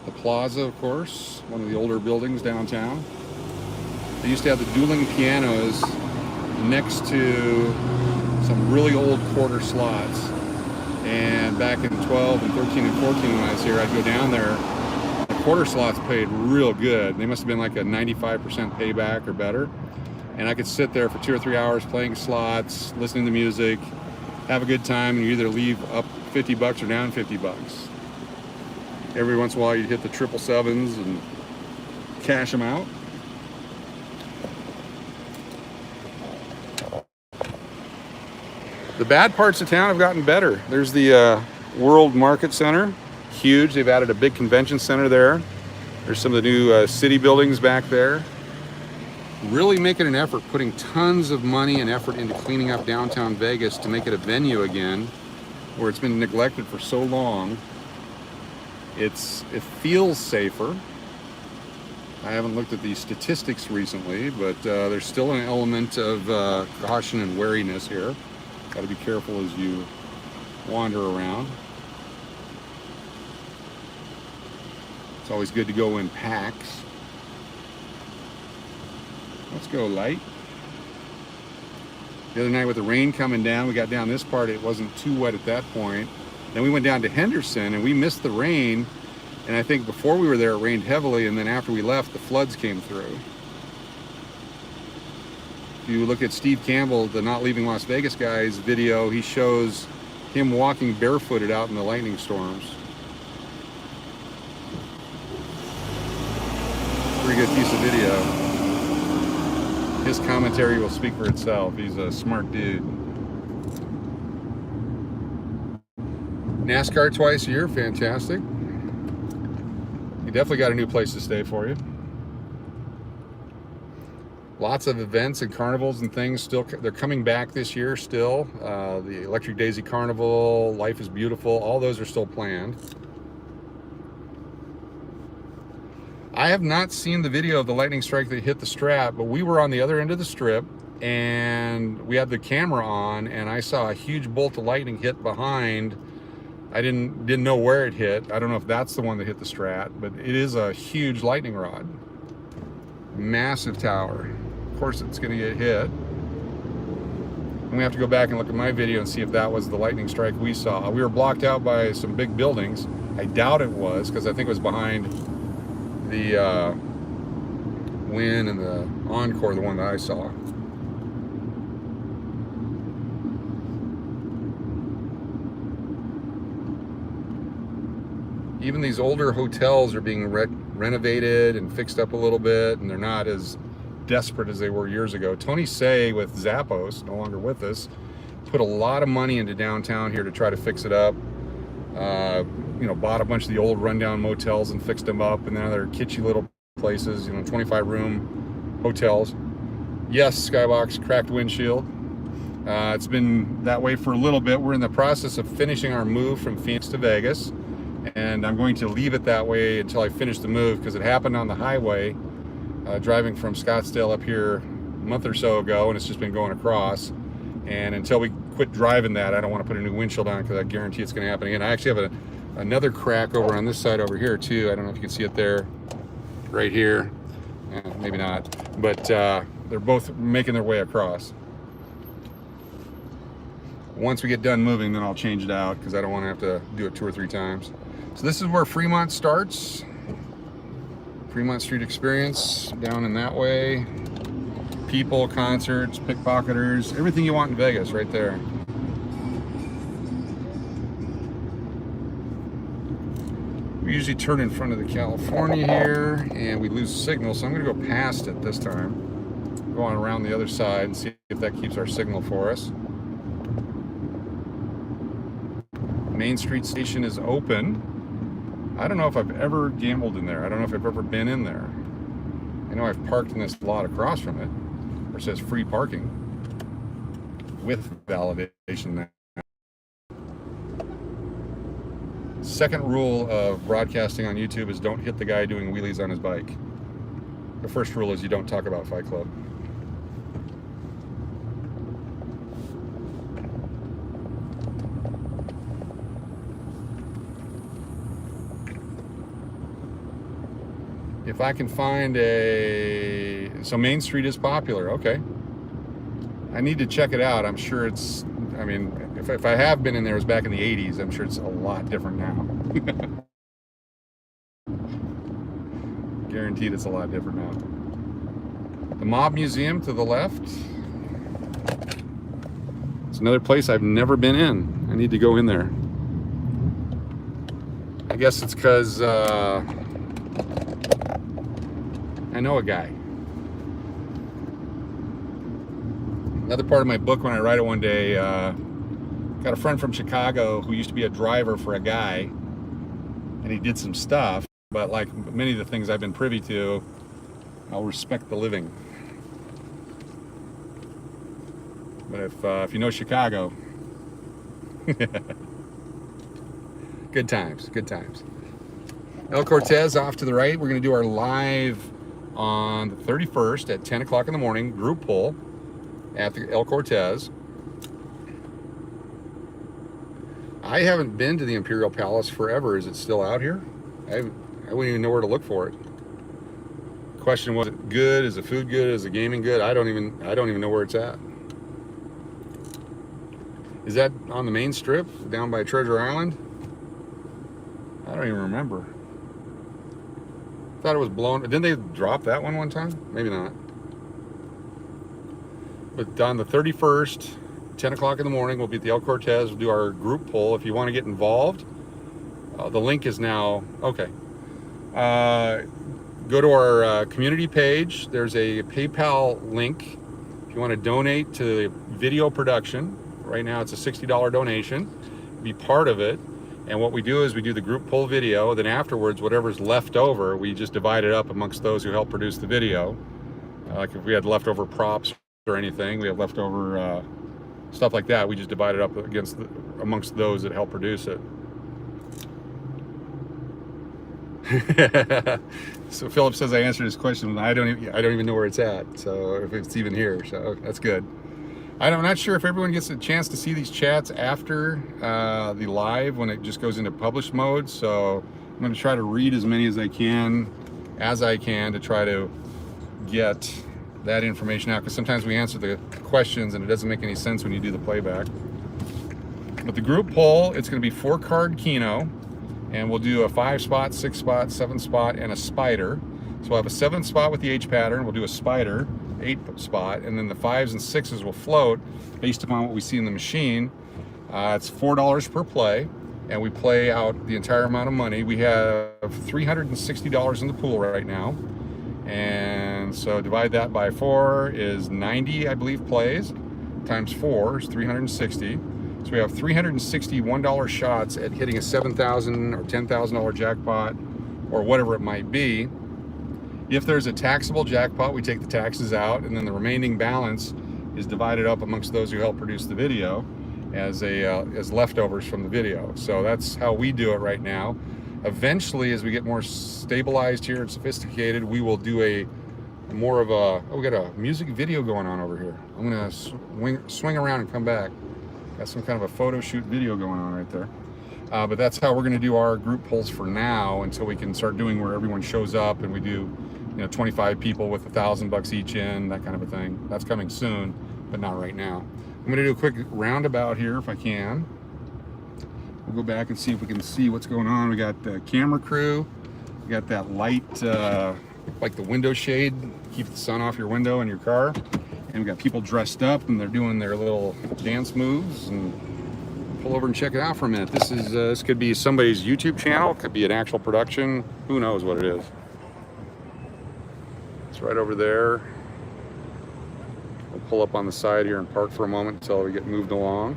The Plaza, of course, one of the older buildings downtown. They used to have the dueling pianos next to some really old quarter slots. And back in 12 and 13 and 14 when I was here, I'd go down there. The quarter slots paid real good. They must have been like a 95% payback or better. And I could sit there for 2 or 3 hours playing slots, listening to music, have a good time, and you either leave up $50 or down $50. Every once in a while you'd hit the 777s and cash them out. The bad parts of town have gotten better. There's the World Market Center, huge. They've added a big convention center there. There's some of the new city buildings back there. Really making an effort, putting tons of money and effort into cleaning up downtown Vegas to make it a venue again, where it's been neglected for so long. It feels safer. I haven't looked at the statistics recently, but there's still an element of caution and wariness here. Got to be careful as you wander around. It's always good to go in packs. Let's go light. The other night with the rain coming down, we got down this part, it wasn't too wet at that point. Then we went down to Henderson and we missed the rain. And I think before we were there, it rained heavily, and then after we left, the floods came through. If you look at Steve Campbell, the Not Leaving Las Vegas guy's video, he shows him walking barefooted out in the lightning storms. Pretty good piece of video. His commentary will speak for itself. He's a smart dude. NASCAR twice a year, fantastic. You definitely got a new place to stay for you. Lots of events and carnivals and things still, they're coming back this year still. The Electric Daisy Carnival, Life is Beautiful, all those are still planned. I have not seen the video of the lightning strike that hit the Strat, but we were on the other end of the strip and we had the camera on, and I saw a huge bolt of lightning hit behind. I didn't know where it hit. I don't know if that's the one that hit the Strat, but it is a huge lightning rod. Massive tower. Of course it's gonna get hit. And we have to go back and look at my video and see if that was the lightning strike we saw. We were blocked out by some big buildings. I doubt it was, because I think it was behind the Wynn and the Encore, the one that I saw. Even these older hotels are being renovated and fixed up a little bit, and they're not as desperate as they were years ago. Tony Say with Zappos, no longer with us, put a lot of money into downtown here to try to fix it up. You know, bought a bunch of the old rundown motels and fixed them up, and now they're kitschy little places, you know, 25-room hotels. Yes, Skybox, cracked windshield. It's been that way for a little bit. We're in the process of finishing our move from Phoenix to Vegas. and I'm going to leave it that way until I finish the move, because it happened on the highway, driving from Scottsdale up here a month or so ago, and it's just been going across. And until we quit driving that, I don't want to put a new windshield on, because I guarantee it's going to happen again. I actually have another crack over on this side over here too. I don't know if you can see it there, right here. Maybe not, but they're both making their way across. Once we get done moving, then I'll change it out, because I don't want to have to do it 2 or 3 times. So this is where Fremont starts. Fremont Street Experience, down in that way. People, concerts, pickpocketers, everything you want in Vegas right there. We usually turn in front of the California here, and we lose signal, so I'm going to go past it this time. Go on around the other side and see if that keeps our signal for us. Main Street Station is open. I don't know if I've ever gambled in there. I don't know if I've ever been in there. I know I've parked in this lot across from it, where it says free parking with validation now. Second rule of broadcasting on YouTube is don't hit the guy doing wheelies on his bike. The first rule is you don't talk about Fight Club. If I can find so Main Street is popular, okay. I need to check it out. I'm sure it's, I mean, if I have been in there, it was back in the 80s. I'm sure it's a lot different now. Guaranteed it's a lot different now. The Mob Museum to the left. It's another place I've never been in. I need to go in there. I guess it's because I know a guy. Another part of my book, when I write it one day, got a friend from Chicago who used to be a driver for a guy, and he did some stuff, but like many of the things I've been privy to, I'll respect the living. But if you know Chicago, good times, good times. El Cortez off to the right. We're going to do our live on the 31st at 10 o'clock in the morning, group pull at the El Cortez. I haven't been to the Imperial Palace forever. Is it still out here? I wouldn't even know where to look for it. Question, was it good? Is the food good? Is the gaming good? I don't even know where it's at. Is that on the main strip down by Treasure Island? I don't even remember. Thought it was blown. Didn't they drop that one time? Maybe not. But on the 31st, 10 o'clock in the morning, we'll be at the El Cortez. We'll do our group poll. If you want to get involved, the link is now, okay. Go to our community page. There's a PayPal link. If you want to donate to the video production, right now it's a $60 donation. Be part of it. And what we do is we do the group poll video. Then afterwards, whatever's left over, we just divide it up amongst those who help produce the video. Like if we had leftover props or anything, we have leftover stuff like that, we just divide it up amongst those that help produce it. So Philip says I answered his question. I don't even know where it's at. So if it's even here, so that's good. I'm not sure if everyone gets a chance to see these chats after the live when it just goes into published mode. So I'm going to try to read as many as I can to try to get that information out, because sometimes we answer the questions and it doesn't make any sense when you do the playback. But the group poll, it's going to be 4-card Keno, and we'll do a 5-spot, 6-spot, 7-spot, and a spider. So we'll have a 7 spot with the H pattern, we'll do a spider, 8-spot, and then the 5s and 6s will float based upon what we see in the machine. It's $4 per play, and we play out the entire amount of money. We have $360 in the pool right now, and so divide that by 4 is 90, I believe, plays, times 4 is 360. So we have $361 shots at hitting a $7,000 or $10,000 jackpot, or whatever it might be. If there's a taxable jackpot, we take the taxes out, and then the remaining balance is divided up amongst those who help produce the video. as leftovers from the video. So that's how we do it right now. Eventually, as we get more stabilized here and sophisticated, we will do a more of a, oh, we got a music video going on over here. I'm gonna swing around and come back. Got some kind of a photo shoot video going on right there. But that's how we're gonna do our group pulls for now, until we can start doing where everyone shows up and we do, 25 people with $1,000 each in, that kind of a thing. That's coming soon, but not right now. I'm gonna do a quick roundabout here if I can. We'll go back and see if we can see what's going on. We got the camera crew. We got that light, like the window shade, keep the sun off your window in your car. And we got people dressed up and they're doing their little dance moves. And pull over and check it out for a minute. This could be somebody's YouTube channel. It could be an actual production. Who knows what it is. It's right over there. We'll pull up on the side here and park for a moment until we get moved along.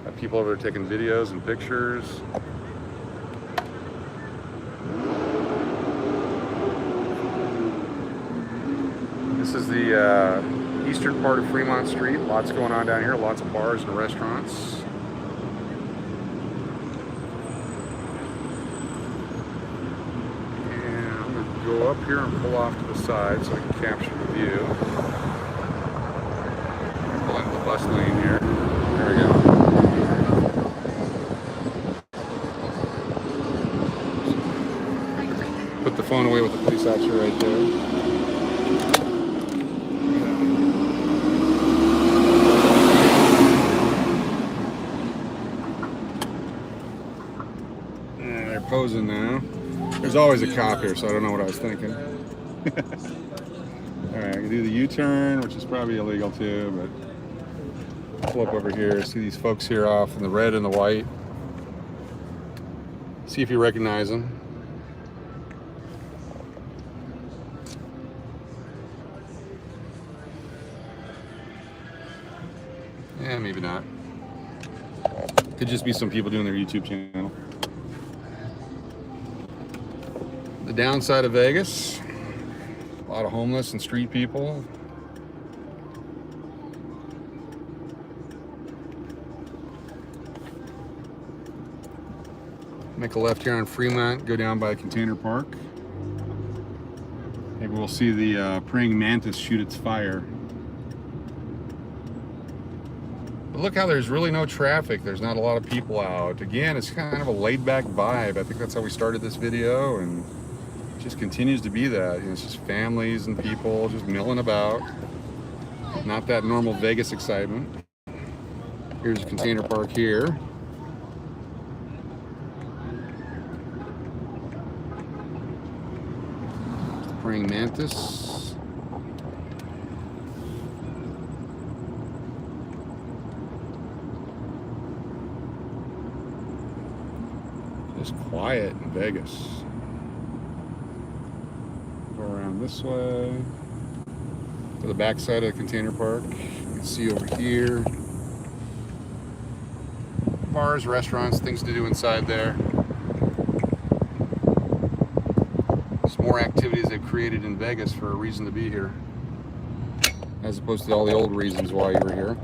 Got people over there taking videos and pictures. This is the eastern part of Fremont Street. Lots going on down here. Lots of bars and restaurants. And I'm going to go up here and pull off to the side so I can capture the view. Pull into the bus lane here. There we go. Put the phone away with the police officer right there. Posing now. There's always a cop here, so I don't know what I was thinking. Alright, I can do the U-turn, which is probably illegal too, but pull up over here, see these folks here off in the red and the white. See if you recognize them. Yeah, maybe not. Could just be some people doing their YouTube channel. The downside of Vegas, a lot of homeless and street people. Make a left here on Fremont, go down by Container Park. Maybe we'll see the praying mantis shoot its fire. But look how there's really no traffic. There's not a lot of people out. Again, it's kind of a laid-back vibe. I think that's how we started this video, and it just continues to be that. It's just families and people just milling about. Not that normal Vegas excitement. Here's Container Park here. Praying mantis. Just quiet in Vegas. Go around this way to the back side of the Container Park. You can see over here bars, restaurants, things to do inside there. There's more activities they've created in Vegas for a reason to be here, as opposed to all the old reasons why you were here.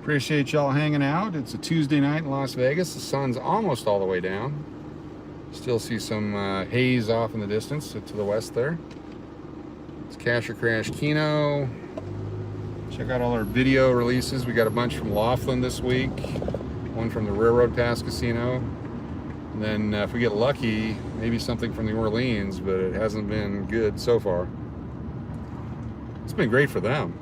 Appreciate y'all hanging out. It's a Tuesday night in Las Vegas. The sun's almost all the way down. Still see some haze off in the distance to the west there. It's Cash or Crash Keno. Check out all our video releases. We got a bunch from Laughlin this week. One from the Railroad Pass Casino. And then if we get lucky, maybe something from New Orleans, but it hasn't been good so far. It's been great for them.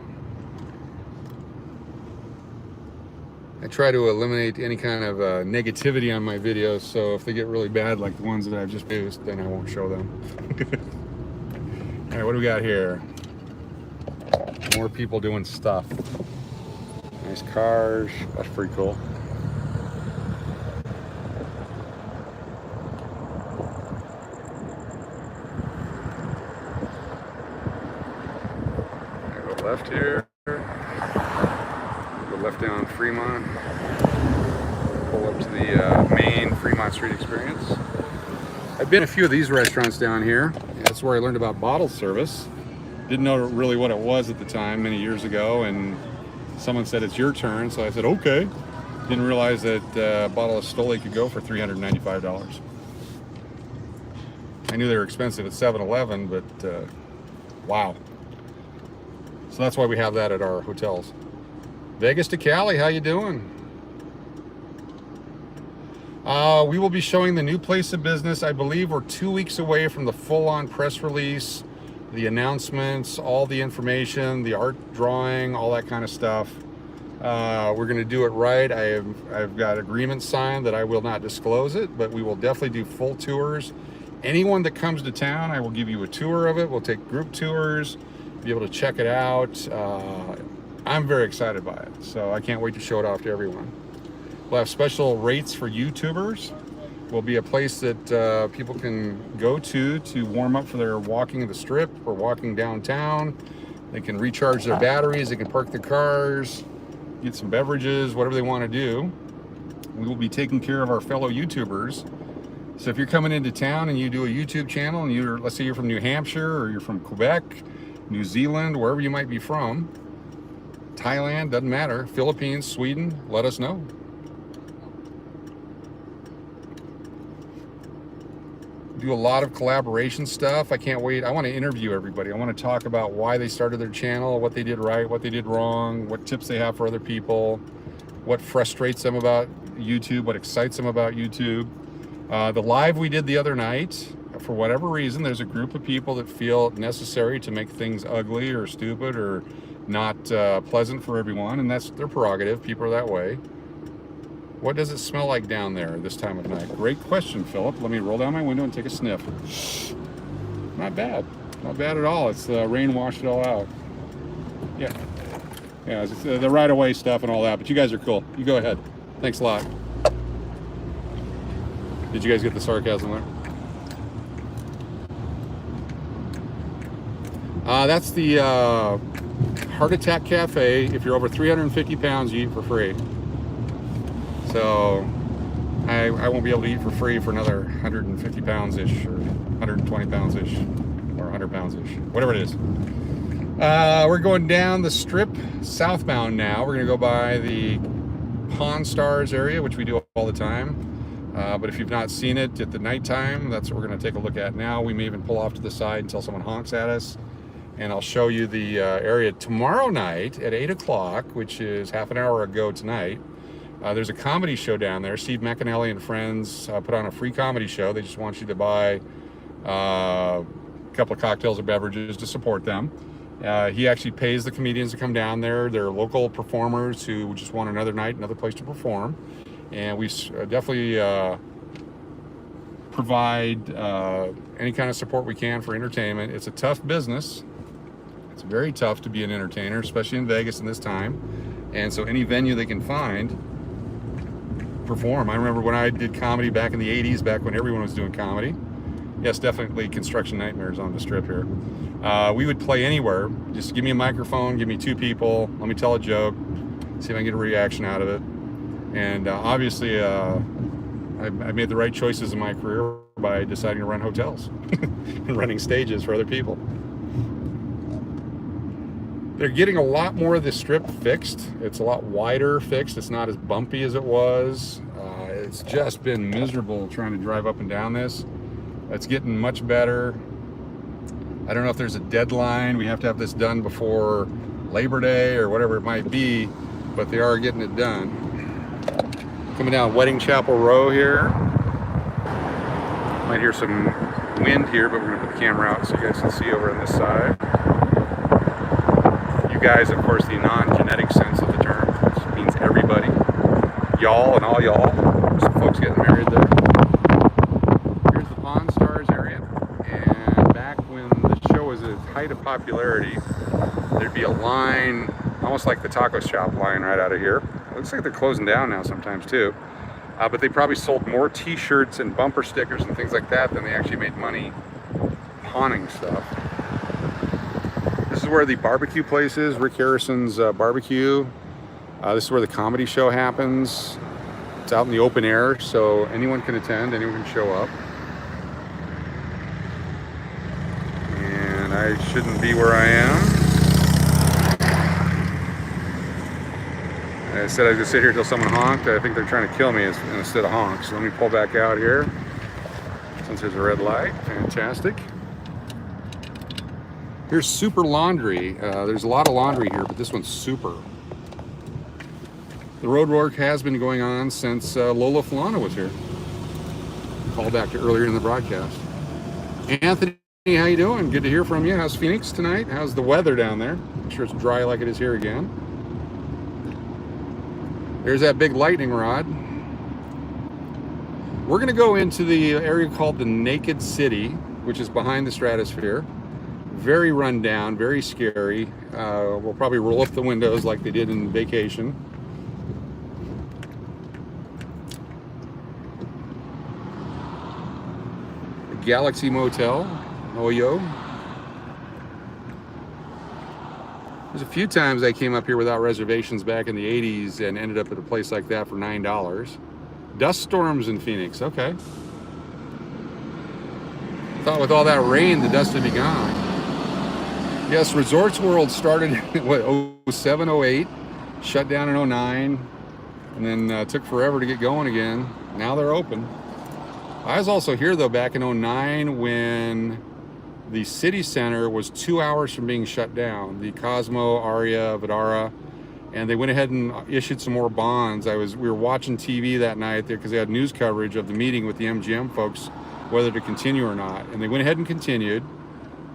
I try to eliminate any kind of negativity on my videos, so if they get really bad, like the ones that I've just produced, then I won't show them. All right, what do we got here? More people doing stuff. Nice cars. That's pretty cool. left here. Go left down Fremont. Pull up to the main Fremont Street experience. I've been to a few of these restaurants down here. That's where I learned about bottle service. Didn't know really what it was at the time, many years ago, and someone said it's your turn, so I said okay. Didn't realize that a bottle of Stoli could go for $395. I knew they were expensive at 7-Eleven, but wow. So that's why we have that at our hotels. Vegas to Cali, how you doing? We will be showing the new place of business. I believe we're 2 weeks away from the full-on press release, the announcements, all the information, the art drawing, all that kind of stuff. We're going to do it right. I've got agreements signed that I will not disclose it, but we will definitely do full tours. Anyone that comes to town, I will give you a tour of it. We'll take group tours, be able to check it out. I'm very excited by it, so I can't wait to show it off to everyone. We'll have special rates for YouTubers. Will be a place that people can go to warm up for their walking the strip or walking downtown. They can recharge their batteries, they can park their cars, get some beverages, whatever they want to do. We will be taking care of our fellow YouTubers. So if you're coming into town and you do a YouTube channel and let's say you're from New Hampshire or you're from Quebec, New Zealand, wherever you might be from, Thailand, doesn't matter, Philippines, Sweden, let us know. Do a lot of collaboration stuff. I can't wait. I want to interview everybody. I want to talk about why they started their channel, what they did right, what they did wrong, what tips they have for other people, what frustrates them about YouTube, what excites them about YouTube. The live we did the other night, for whatever reason, there's a group of people that feel it necessary to make things ugly or stupid or not pleasant for everyone, and that's their prerogative. People are that way. What does it smell like down there this time of night? Great question, Philip. Let me roll down my window and take a sniff. Not bad. Not bad at all. It's rain washed it all out. Yeah. Yeah, it's the right-of-way stuff and all that, but you guys are cool. You go ahead. Thanks a lot. Did you guys get the sarcasm there? That's the Heart Attack Cafe. If you're over 350 pounds, you eat for free. So I won't be able to eat for free for another 150 pounds-ish or 120 pounds-ish or 100 pounds-ish, whatever it is. We're going down the strip southbound now. We're going to go by the Pawn Stars area, which we do all the time. But if you've not seen it at the nighttime, that's what we're going to take a look at now. We may even pull off to the side until someone honks at us. And I'll show you the area tomorrow night at 8 o'clock, which is half an hour ago tonight. There's a comedy show down there. Steve McAnally and friends put on a free comedy show. They just want you to buy a couple of cocktails or beverages to support them. He actually pays the comedians to come down there. They're local performers who just want another night, another place to perform. And we definitely provide any kind of support we can for entertainment. It's a tough business. It's very tough to be an entertainer, especially in Vegas in this time. And so any venue they can find, perform. I remember when I did comedy back in the 80s, back when everyone was doing comedy. Yes, definitely construction nightmares on the strip here. We would play anywhere. Just give me a microphone, give me two people, let me tell a joke, see if I can get a reaction out of it. And obviously, I made the right choices in my career by deciding to run hotels and running stages for other people. They're getting a lot more of the strip fixed. It's a lot wider fixed. It's not as bumpy as it was. It's just been miserable trying to drive up and down this. It's getting much better. I don't know if there's a deadline. We have to have this done before Labor Day or whatever it might be, but they are getting it done. Coming down Wedding Chapel Row here. Might hear some wind here, but we're going to put the camera out so you guys can see over on this side. You guys, of course, the non-genetic sense of the term, which means everybody. Y'all and all y'all. Some folks getting married there. Here's the Pawn Stars area. And back when the show was at its height of popularity, there'd be a line, almost like the taco shop line right out of here. It looks like they're closing down now sometimes too. But they probably sold more t-shirts and bumper stickers and things like that than they actually made money pawning stuff. This is where the barbecue place is, Rick Harrison's barbecue. This is where the comedy show happens. It's out in the open air, so anyone can attend, anyone can show up. And I shouldn't be where I am. I said I was gonna sit here till someone honked. I think they're trying to kill me instead of honk. So let me pull back out here. Since there's a red light, fantastic. Here's Super Laundry. There's a lot of laundry here, but this one's super. The road work has been going on since Lola Falana was here. Call back to earlier in the broadcast. Anthony, how you doing? Good to hear from you. How's Phoenix tonight? How's the weather down there? I'm sure it's dry like it is here again. There's that big lightning rod. We're gonna go into the area called the Naked City, which is behind the stratosphere. Very run down, very scary. We'll probably roll up the windows like they did in Vacation. The Galaxy Motel, Oyo. There's a few times I came up here without reservations back in the 80s and ended up at a place like that for $9. Dust storms in Phoenix, okay. Thought with all that rain, the dust would be gone. Yes, Resorts World started in what, 07, 08, shut down in 09, and then took forever to get going again. Now they're open. I was also here though back in 09 when the city center was 2 hours from being shut down. The Cosmo, Aria, Vidara, and they went ahead and issued some more bonds. We were watching TV that night there because they had news coverage of the meeting with the MGM folks, whether to continue or not. And they went ahead and continued,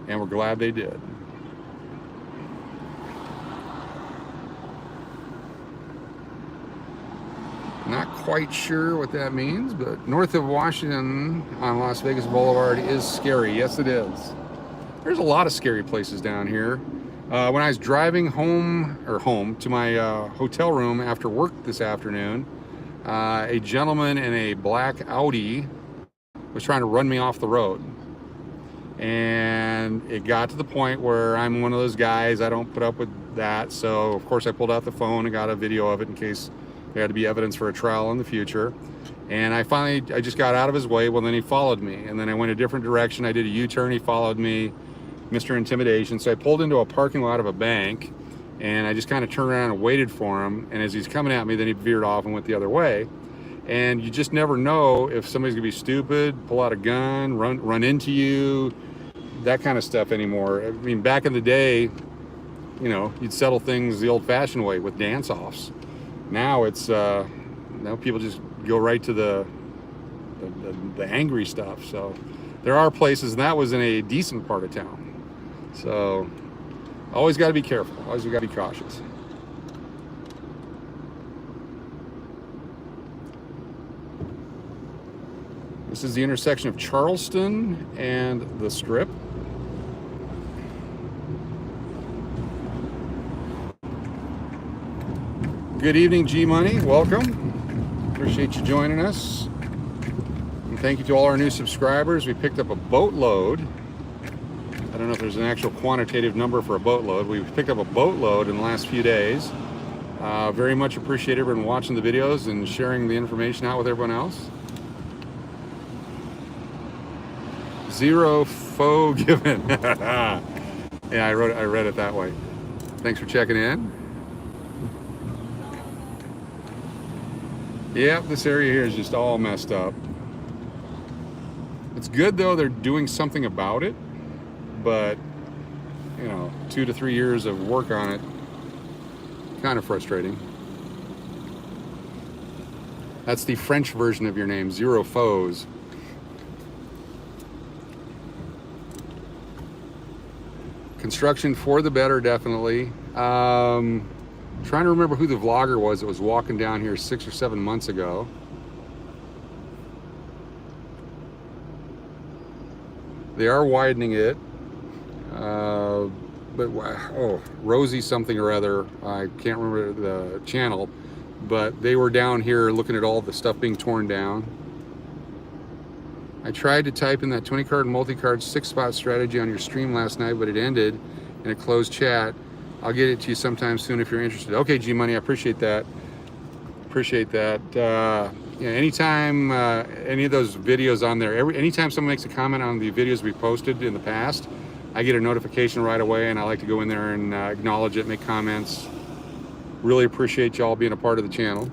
and we're glad they did. Not quite sure what that means, but north of Washington on Las Vegas Boulevard is scary. Yes, it is. There's a lot of scary places down here. When I was driving home to my hotel room after work this afternoon, a gentleman in a black Audi was trying to run me off the road. And it got to the point where I'm one of those guys, I don't put up with that. So of course I pulled out the phone and got a video of it in case there had to be evidence for a trial in the future. And I just got out of his way. Well, then he followed me, and then I went a different direction. I did a U-turn, he followed me, Mr. Intimidation. So I pulled into a parking lot of a bank, and I just kind of turned around and waited for him. And as he's coming at me, then he veered off and went the other way. And you just never know if somebody's gonna be stupid, pull out a gun, run into you, that kind of stuff anymore. I mean, back in the day, you know, you'd settle things the old-fashioned way with dance-offs. Now it's now people just go right to the angry stuff. So there are places, and that was in a decent part of town. So always got to be careful. Always got to be cautious. This is the intersection of Charleston and the Strip. Good evening, G-Money. Welcome. Appreciate you joining us. And thank you to all our new subscribers. We picked up a boatload. I don't know if there's an actual quantitative number for a boatload. We've picked up a boatload in the last few days. Very much appreciate everyone watching the videos and sharing the information out with everyone else. Zero faux given. Yeah, I read it that way. Thanks for checking in. Yep, this area here is just all messed up. It's good though, they're doing something about it, but you know, 2 to 3 years of work on it, kind of frustrating. That's the French version of your name, Zero Foes. Construction for the better, definitely. Trying to remember who the vlogger was that was walking down here 6 or 7 months ago. They are widening it. But Rosie something or other, I can't remember the channel, but they were down here looking at all the stuff being torn down. I tried to type in that 20 card multi-card 6-spot strategy on your stream last night, but it ended in a closed chat. I'll get it to you sometime soon if you're interested. Okay, G Money, I appreciate that. Appreciate that. Yeah, anytime any of those videos on there, anytime someone makes a comment on the videos we posted in the past, I get a notification right away, and I like to go in there and acknowledge it, make comments. Really appreciate y'all being a part of the channel.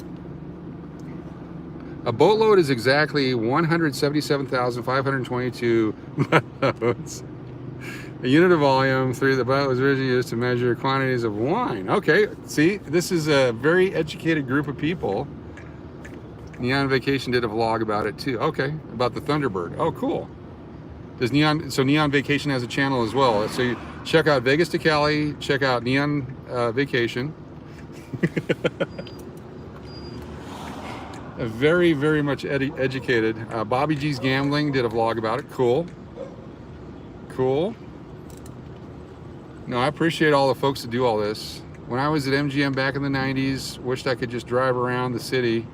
A boatload is exactly 177,522 boatloads. A unit of volume through the boat was originally used to measure quantities of wine. Okay, see, this is a very educated group of people. Neon Vacation did a vlog about it too. Okay, about the Thunderbird. Oh, cool. Does Neon Vacation has a channel as well. So you check out Vegas to Cali, check out Neon Vacation. Very, very much educated. Bobby G's Gambling did a vlog about it. Cool. Cool. No, I appreciate all the folks that do all this. When I was at MGM back in the 90s, wished I could just drive around the city.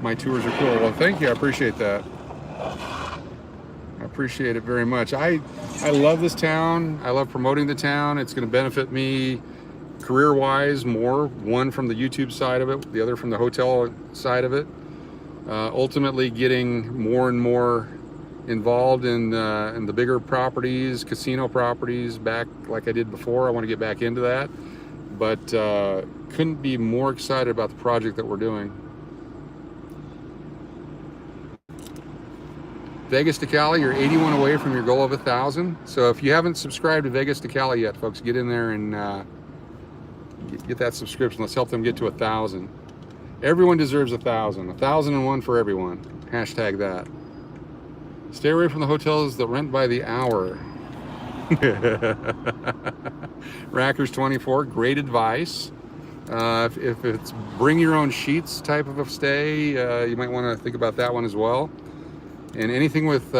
My tours are cool. Well, thank you. I appreciate that. I appreciate it very much. I love this town. I love promoting the town. It's going to benefit me career-wise more. One from the YouTube side of it, the other from the hotel side of it. Ultimately getting more and more involved in the bigger properties, casino properties, back like I did before. I want to get back into that. But couldn't be more excited about the project that we're doing. Vegas to Cali, you're 81 away from your goal of 1,000. So if you haven't subscribed to Vegas to Cali yet, folks, get in there and get that subscription. Let's help them get to 1,000. Everyone deserves 1,000. 1,001 for everyone. Hashtag that. Stay away from the hotels that rent by the hour. Rackers 24, great advice. If it's bring your own sheets type of a stay, you might want to think about that one as well. And anything with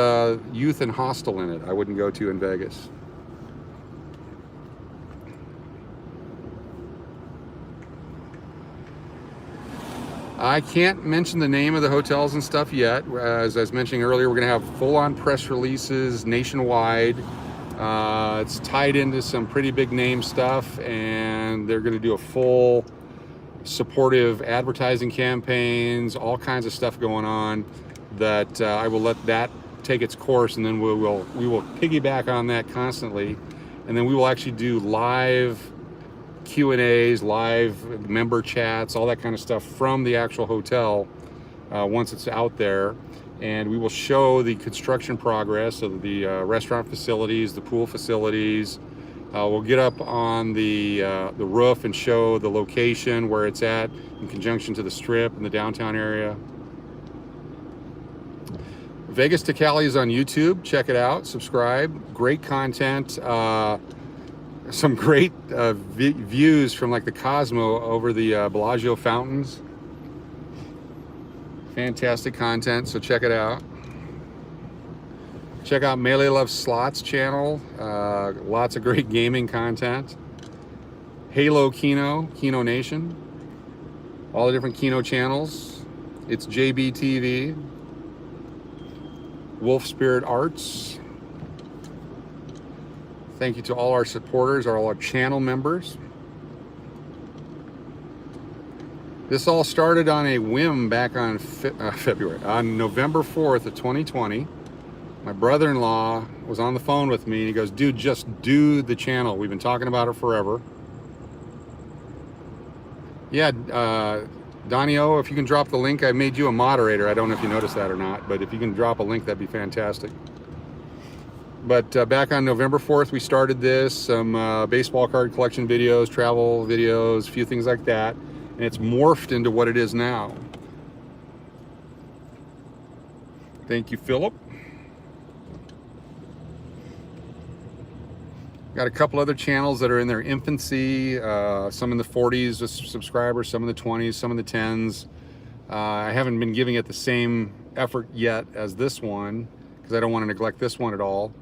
youth and hostel in it, I wouldn't go to in Vegas. I can't mention the name of the hotels and stuff yet. As I was mentioning earlier, we're going to have full-on press releases nationwide. It's tied into some pretty big name stuff, and they're going to do a full supportive advertising campaigns, all kinds of stuff going on. That I will let that take its course, and then we will piggyback on that constantly, and then we will actually do live Q&As, live member chats, all that kind of stuff from the actual hotel once it's out there, and we will show the construction progress of the restaurant facilities, the pool facilities. We'll get up on the roof and show the location where it's at in conjunction to the Strip in the downtown area. Vegas to Cali is on YouTube. Check it out. Subscribe. Great content. Some great views from like the Cosmo over the Bellagio fountains. Fantastic content. So check it out. Check out Melee Love Slots channel. Lots of great gaming content. Halo Keno, Keno Nation. All the different Keno channels. It's JBTV. Wolf Spirit Arts. Thank you to all our supporters, all our channel members. This all started on a whim back on on November 4th of 2020. My brother-in-law was on the phone with me and he goes, dude, just do the channel. We've been talking about it forever. Yeah, Donnie O, if you can drop the link, I made you a moderator. I don't know if you noticed that or not, but if you can drop a link, that'd be fantastic. But back on November 4th, we started this, some baseball card collection videos, travel videos, a few things like that. And it's morphed into what it is now. Thank you, Philip. Got a couple other channels that are in their infancy, some in the 40s with subscribers, some in the 20s, some in the 10s. I haven't been giving it the same effort yet as this one because I don't want to neglect this one at all,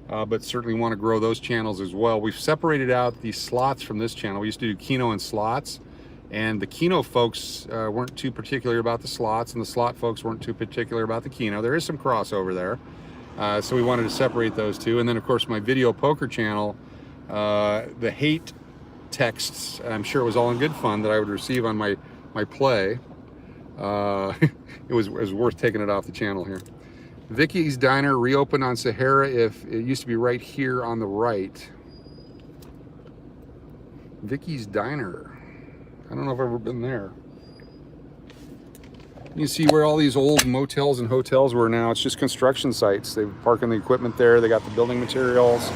but certainly want to grow those channels as well. We've separated out the slots from this channel. We used to do Keno and slots, and the Keno folks weren't too particular about the slots, and the slot folks weren't too particular about the Keno. There is some crossover there. So we wanted to separate those two. And then of course my video poker channel, the hate texts, I'm sure it was all in good fun, that I would receive on my play. It was worth taking it off the channel here. Vicky's Diner reopened on Sahara. If it used to be right here on the right. Vicky's Diner. I don't know if I've ever been there. You see where all these old motels and hotels were now. It's just construction sites. They're parking the equipment there. They got the building materials.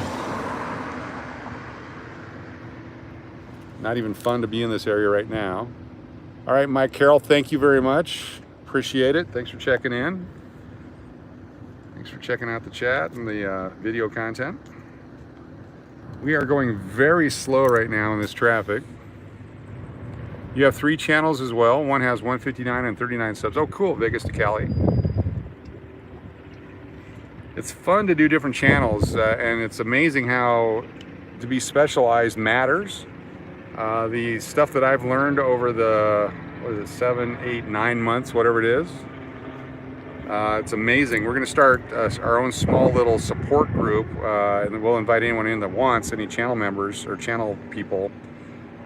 Not even fun to be in this area right now. All right, Mike Carroll, thank you very much. Appreciate it. Thanks for checking in. Thanks for checking out the chat and the video content. We are going very slow right now in this traffic. You have 3 channels as well. One has 159 and 39 subs. Oh, cool, Vegas to Cali. It's fun to do different channels, and it's amazing how to be specialized matters. The stuff that I've learned over the, what is it, 7, 8, 9 months, whatever it is, it's amazing. We're going to start our own small little support group, and we'll invite anyone in that wants, any channel members or channel people.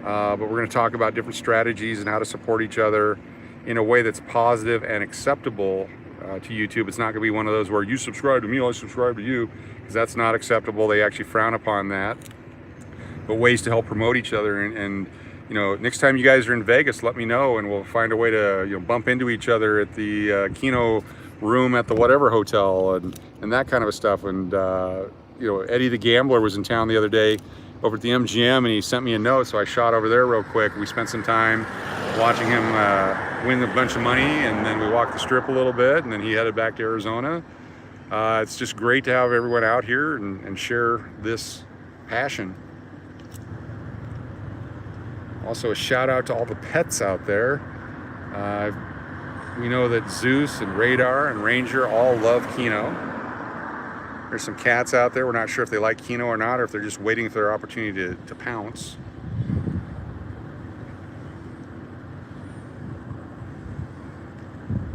But we're going to talk about different strategies and how to support each other in a way that's positive and acceptable to YouTube. It's not going to be one of those where you subscribe to me, I subscribe to you, because that's not acceptable. They actually frown upon that. But ways to help promote each other, and you know, next time you guys are in Vegas, let me know, and we'll find a way to, you know, bump into each other at the Kino room at the whatever hotel and that kind of stuff. And you know, Eddie the Gambler was in town the other day over at the MGM, and he sent me a note, so I shot over there real quick. We spent some time watching him win a bunch of money, and then we walked the strip a little bit, and then he headed back to Arizona. It's just great to have everyone out here and share this passion. Also, a shout out to all the pets out there. We know that Zeus and Radar and Ranger all love Kino. There's some cats out there. We're not sure if they like Kino or not, or if they're just waiting for their opportunity to pounce.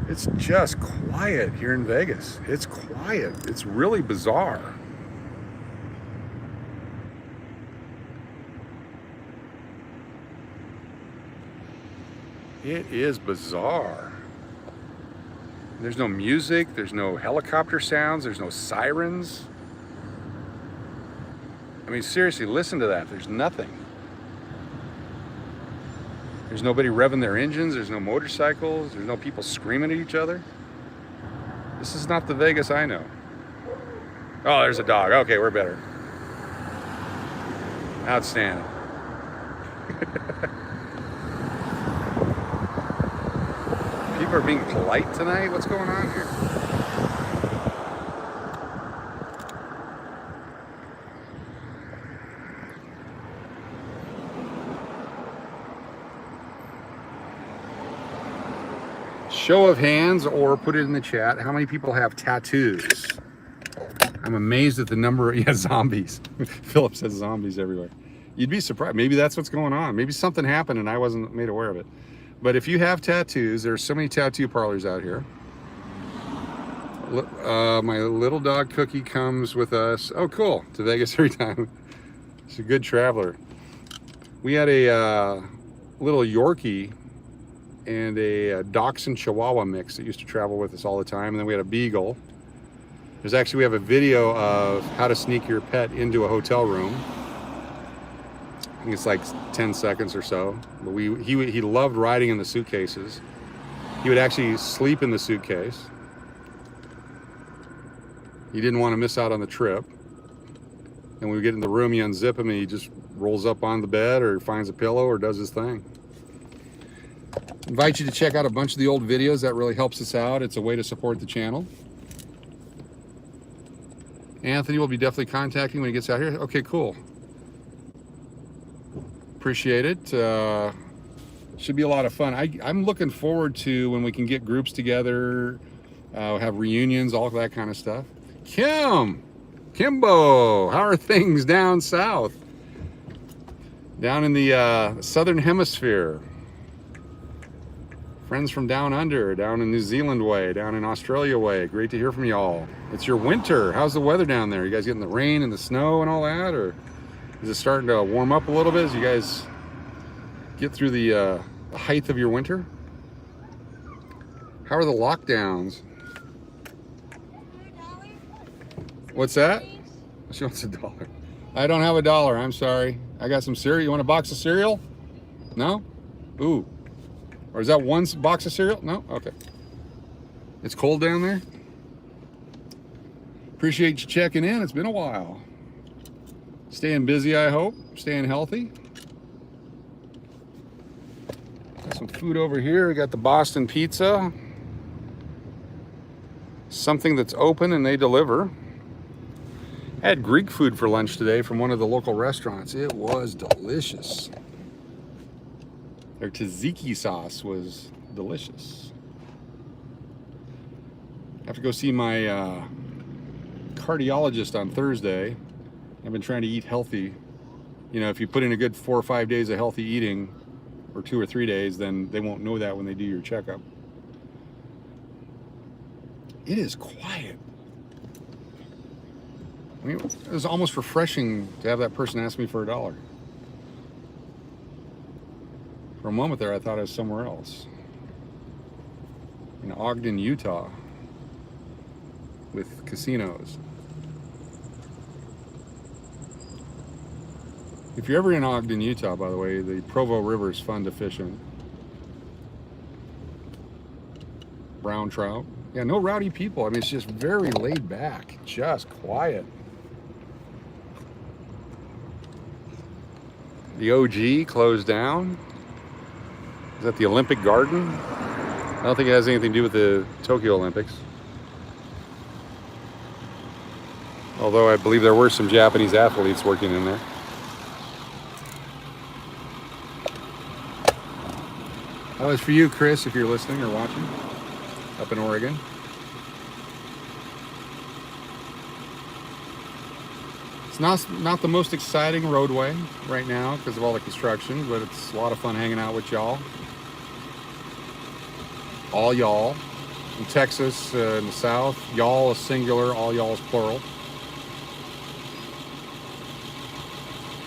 It's just quiet here in Vegas. It's quiet. It's really bizarre. It is bizarre. There's no music, there's no helicopter sounds, there's no sirens. I mean, seriously, listen to that. There's nothing. There's nobody revving their engines, there's no motorcycles, there's no people screaming at each other. This is not the Vegas I know. Oh, there's a dog. Okay, we're better. Outstanding. People are being polite tonight? What's going on here? Show of hands, or put it in the chat, how many people have tattoos? I'm amazed at the number of, yeah, zombies. Philip says zombies everywhere. You'd be surprised. Maybe that's what's going on. Maybe something happened and I wasn't made aware of it. But if you have tattoos, there's so many tattoo parlors out here. My little dog Cookie comes with us. Oh, cool. To Vegas every time. She's a good traveler. We had a little Yorkie and a Dachshund Chihuahua mix that used to travel with us all the time. And then we had a Beagle. We have a video of how to sneak your pet into a hotel room. I think it's like 10 seconds or so. But he loved riding in the suitcases. He would actually sleep in the suitcase. He didn't want to miss out on the trip. And when we get in the room, you unzip him and he just rolls up on the bed or finds a pillow or does his thing. Invite you to check out a bunch of the old videos. That really helps us out. It's a way to support the channel. Anthony will be definitely contacting when he gets out here. Okay, cool. Appreciate it. Should be a lot of fun. I'm looking forward to when we can get groups together, have reunions, all that kind of stuff. Kimbo, how are things down south? Down in the southern hemisphere. Friends from down under, down in New Zealand way, down in Australia way. Great to hear from y'all. It's your winter. How's the weather down there? You guys getting the rain and the snow and all that, or Is it starting to warm up a little bit as you guys get through the height of your winter? How are the lockdowns? What's that? She wants $1. I don't have $1. I'm sorry. I got some cereal. You want a box of cereal? No? Ooh. Or is that one box of cereal? No? Okay. It's cold down there? Appreciate you checking in. It's been a while. Staying busy, I hope. Staying healthy. Got some food over here. We got the Boston pizza. Something that's open and they deliver. I had Greek food for lunch today from one of the local restaurants. It was delicious. Their tzatziki sauce was delicious. I have to go see my cardiologist on Thursday. I've been trying to eat healthy. You know, if you put in a good 4 or 5 days of healthy eating, or 2 or 3 days, then they won't know that when they do your checkup. It is quiet. I mean, it was almost refreshing to have that person ask me for $1. For a moment there, I thought I was somewhere else. In Ogden, Utah, with casinos. If you're ever in Ogden, Utah, by the way, the Provo River is fun to fish in. Brown trout. Yeah, no rowdy people. I mean, it's just very laid back, just quiet. The OG closed down. Is that the Olympic Garden? I don't think it has anything to do with the Tokyo Olympics. Although I believe there were some Japanese athletes working in there. That was for you, Chris, if you're listening or watching, up in Oregon. It's not the most exciting roadway right now because of all the construction, but it's a lot of fun hanging out with y'all. All y'all. In Texas, in the South, y'all is singular, all y'all is plural.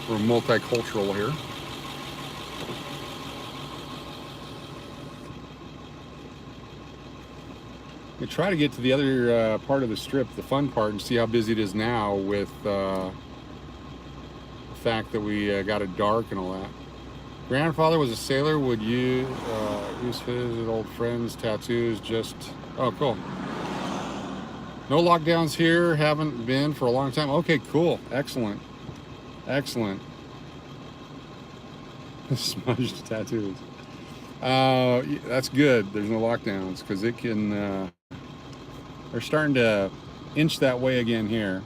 We're multicultural here. We try to get to the other part of the strip, the fun part, and see how busy it is now with the fact that we got it dark and all that. Grandfather was a sailor. Would you use his old friends' tattoos? Just oh, cool. No lockdowns here. Haven't been for a long time. Okay, cool. Excellent. Excellent. Smudged tattoos. That's good. There's no lockdowns because it can. They're starting to inch that way again here.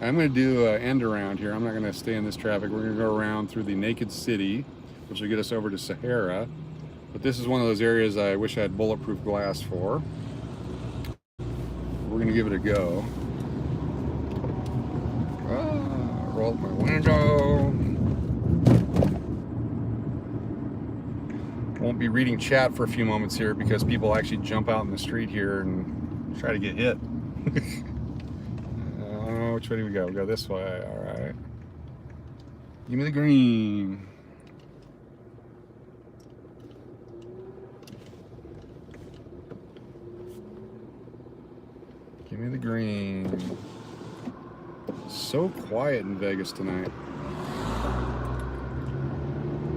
I'm going to do an end around here. I'm not going to stay in this traffic. We're going to go around through the Naked City, which will get us over to Sahara. But this is one of those areas I wish I had bulletproof glass for. We're going to give it a go. Roll up my window. Won't be reading chat for a few moments here because people actually jump out in the street here and try to get hit. Which way do we go? We go this way. All right. Give me the green. Give me the green. So quiet in Vegas tonight.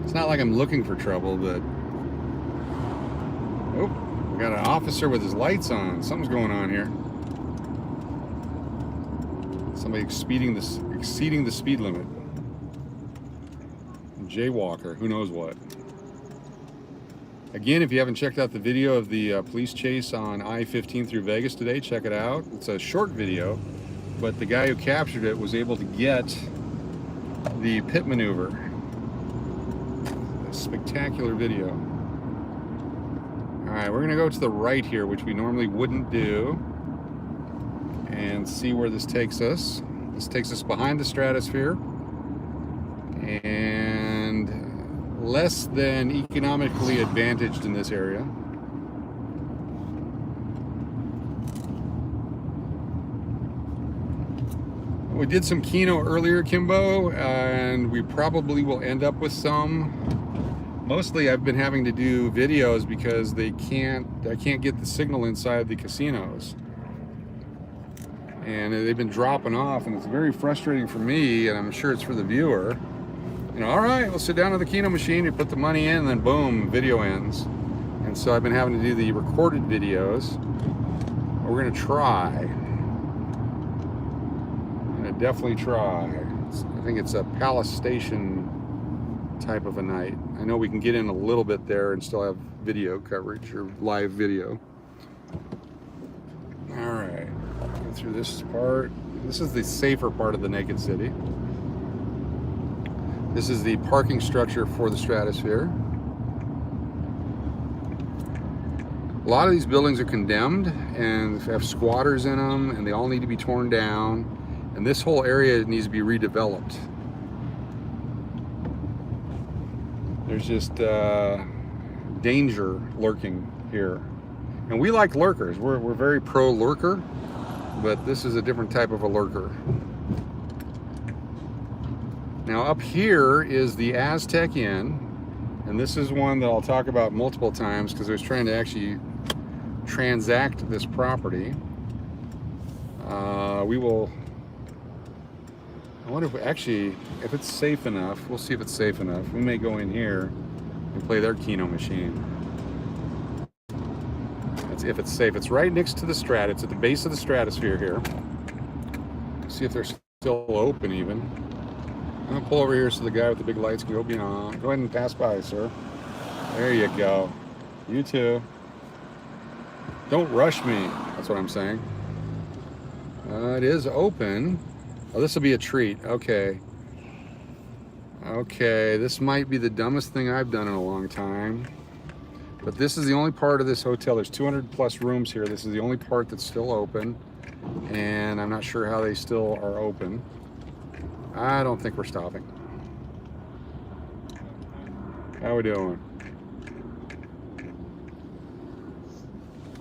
It's not like I'm looking for trouble, but oh, we got an officer with his lights on. Something's going on here. Somebody exceeding the speed limit. Jaywalker, who knows what. Again, if you haven't checked out the video of the police chase on I-15 through Vegas today, check it out. It's a short video, but the guy who captured it was able to get the pit maneuver. A spectacular video. All right, we're gonna go to the right here, which we normally wouldn't do, and see where this takes us. This takes us behind the stratosphere and less than economically advantaged in this area. We did some Keno earlier, Kimbo, and we probably will end up with some. Mostly I've been having to do videos because I can't get the signal inside the casinos. And they've been dropping off, and it's very frustrating for me, and I'm sure it's for the viewer. You know, all right, we'll sit down at the Keno machine, you put the money in, and then boom, video ends. And so I've been having to do the recorded videos. We're gonna try. I'm gonna definitely try. I think it's a Palace Station type of a night. I know we can get in a little bit there and still have video coverage or live video. All right, go through this part. This is the safer part of the Naked City. This is the parking structure for the Stratosphere. A lot of these buildings are condemned and have squatters in them, and they all need to be torn down. And this whole area needs to be redeveloped. There's just danger lurking here. And we like lurkers. We're very pro lurker, but this is a different type of a lurker. Now up here is the Aztec Inn, and this is one that I'll talk about multiple times because I was trying to actually transact this property. I wonder if it's safe enough. We'll see if it's safe enough. We may go in here and play their Keno machine. That's if it's safe. It's right next to the Strat. It's at the base of the Stratosphere here. See if they're still open even. I'm gonna pull over here so the guy with the big lights can go beyond. Go ahead and pass by, sir. There you go. You too. Don't rush me. That's what I'm saying. It is open. Oh, this will be a treat. Okay. Okay, this might be the dumbest thing I've done in a long time. But this is the only part of this hotel. There's 200 plus rooms here. This is the only part that's still open. And I'm not sure how they still are open. I don't think we're stopping. How we doing?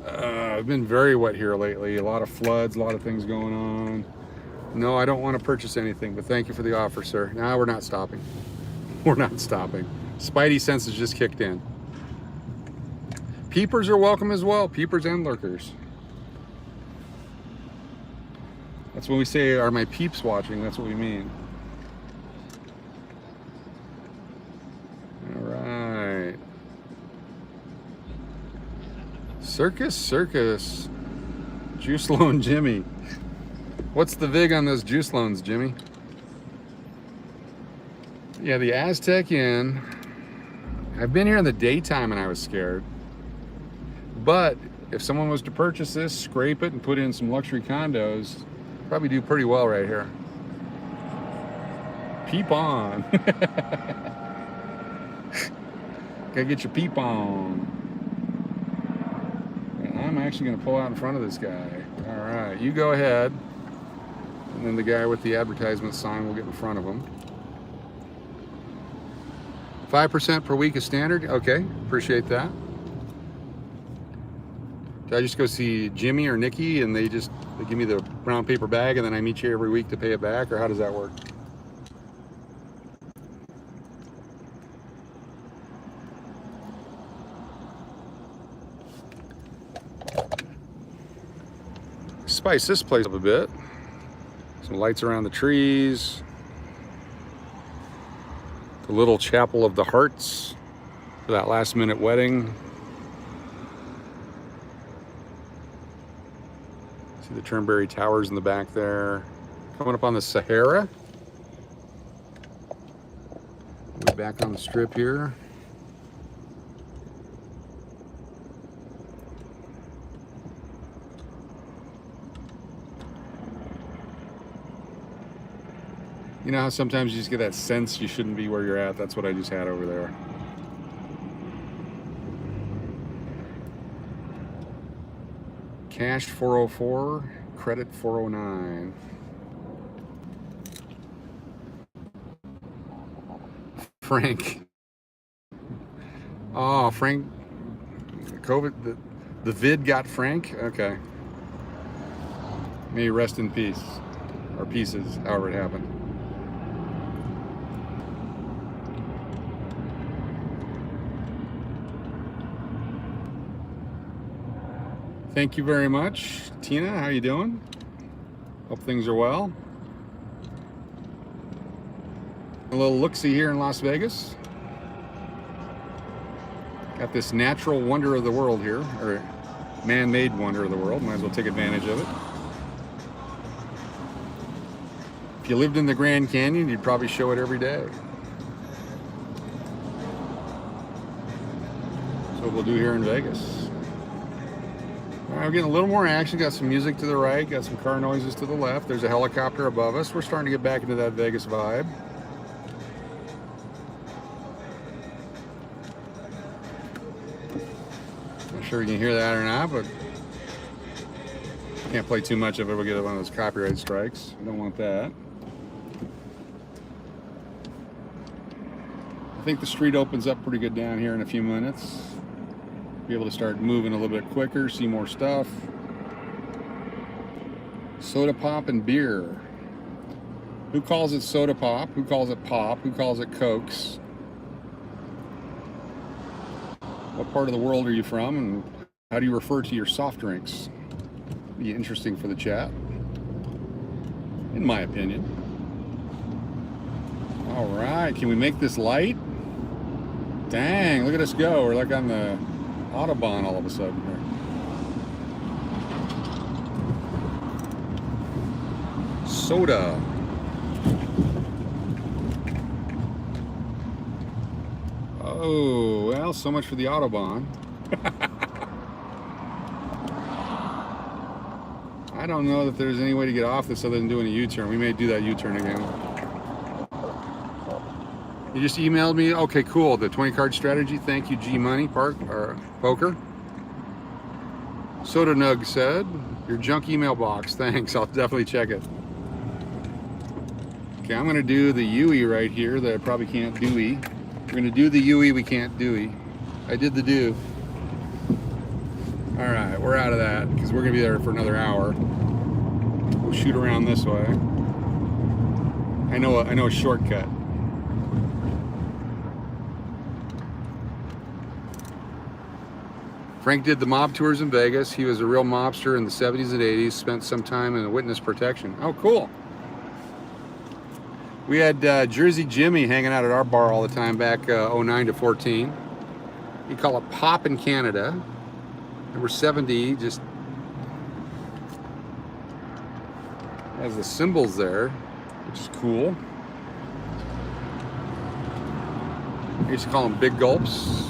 It's been very wet here lately. A lot of floods, a lot of things going on. No, I don't want to purchase anything, but thank you for the offer, sir. No, we're not stopping. We're not stopping. Spidey senses just kicked in. Peepers are welcome as well. Peepers and lurkers. That's when we say, are my peeps watching? That's what we mean. All right. Circus. Juice Loan Jimmy. What's the vig on those juice loans, Jimmy? Yeah, the Aztec Inn. I've been here in the daytime and I was scared. But if someone was to purchase this, scrape it, and put in some luxury condos, probably do pretty well right here. Peep on. Gotta get your peep on. And I'm actually gonna pull out in front of this guy. All right, you go ahead. And then the guy with the advertisement sign will get in front of him. 5% per week is standard. Okay, appreciate that. Do I just go see Jimmy or Nikki and they give me the brown paper bag and then I meet you every week to pay it back, or how does that work? Spice this place up a bit. Some lights around the trees. The little Chapel of the Hearts for that last minute wedding. See the Turnberry Towers in the back there. Coming up on the Sahara. We're back on the strip here. You know how sometimes you just get that sense you shouldn't be where you're at? That's what I just had over there. Cashed 404, credit 409. Frank. Oh, Frank. COVID, the vid got Frank? Okay. May he rest in peace. or pieces, however it happened. Thank you very much, Tina. How you doing? Hope things are well. A little look-see here in Las Vegas. Got this natural wonder of the world here, or man-made wonder of the world. Might as well take advantage of it. If you lived in the Grand Canyon, you'd probably show it every day. That's what we'll do here in Vegas. All right, we're getting a little more action. Got some music to the right, got some car noises to the left. There's a helicopter above us. We're starting to get back into that Vegas vibe. Not sure you can hear that or not, but can't play too much of it. We'll get one of those copyright strikes. I don't want that. I think the street opens up pretty good down here in a few minutes. Be able to start moving a little bit quicker, see more stuff. Soda pop and beer. Who calls it soda pop? Who calls it pop? Who calls it Cokes? What part of the world are you from, and how do you refer to your soft drinks? Be interesting for the chat, in my opinion. All right, can we make this light? Dang, look at us go. We're like on the Autobahn all of a sudden here. Soda. Oh, well, so much for the Autobahn. I don't know that there's any way to get off this other than doing a U-turn. We may do that U-turn again. You just emailed me? Okay, cool. The 20 card strategy. Thank you, G Money Park or Poker. Soda Nug said, your junk email box. Thanks. I'll definitely check it. Okay, I'm going to do the Yui right here that I probably can't do-y. We're going to do the Yui we can't do-y. I did the do. All right, we're out of that because we're going to be there for another hour. We'll shoot around this way. I know a shortcut. Frank did the mob tours in Vegas. He was a real mobster in the 70s and 80s, spent some time in witness protection. Oh, cool. We had Jersey Jimmy hanging out at our bar all the time back 09 to 14. You call it Pop in Canada. Number 70 just has the symbols there, which is cool. I used to call them big gulps.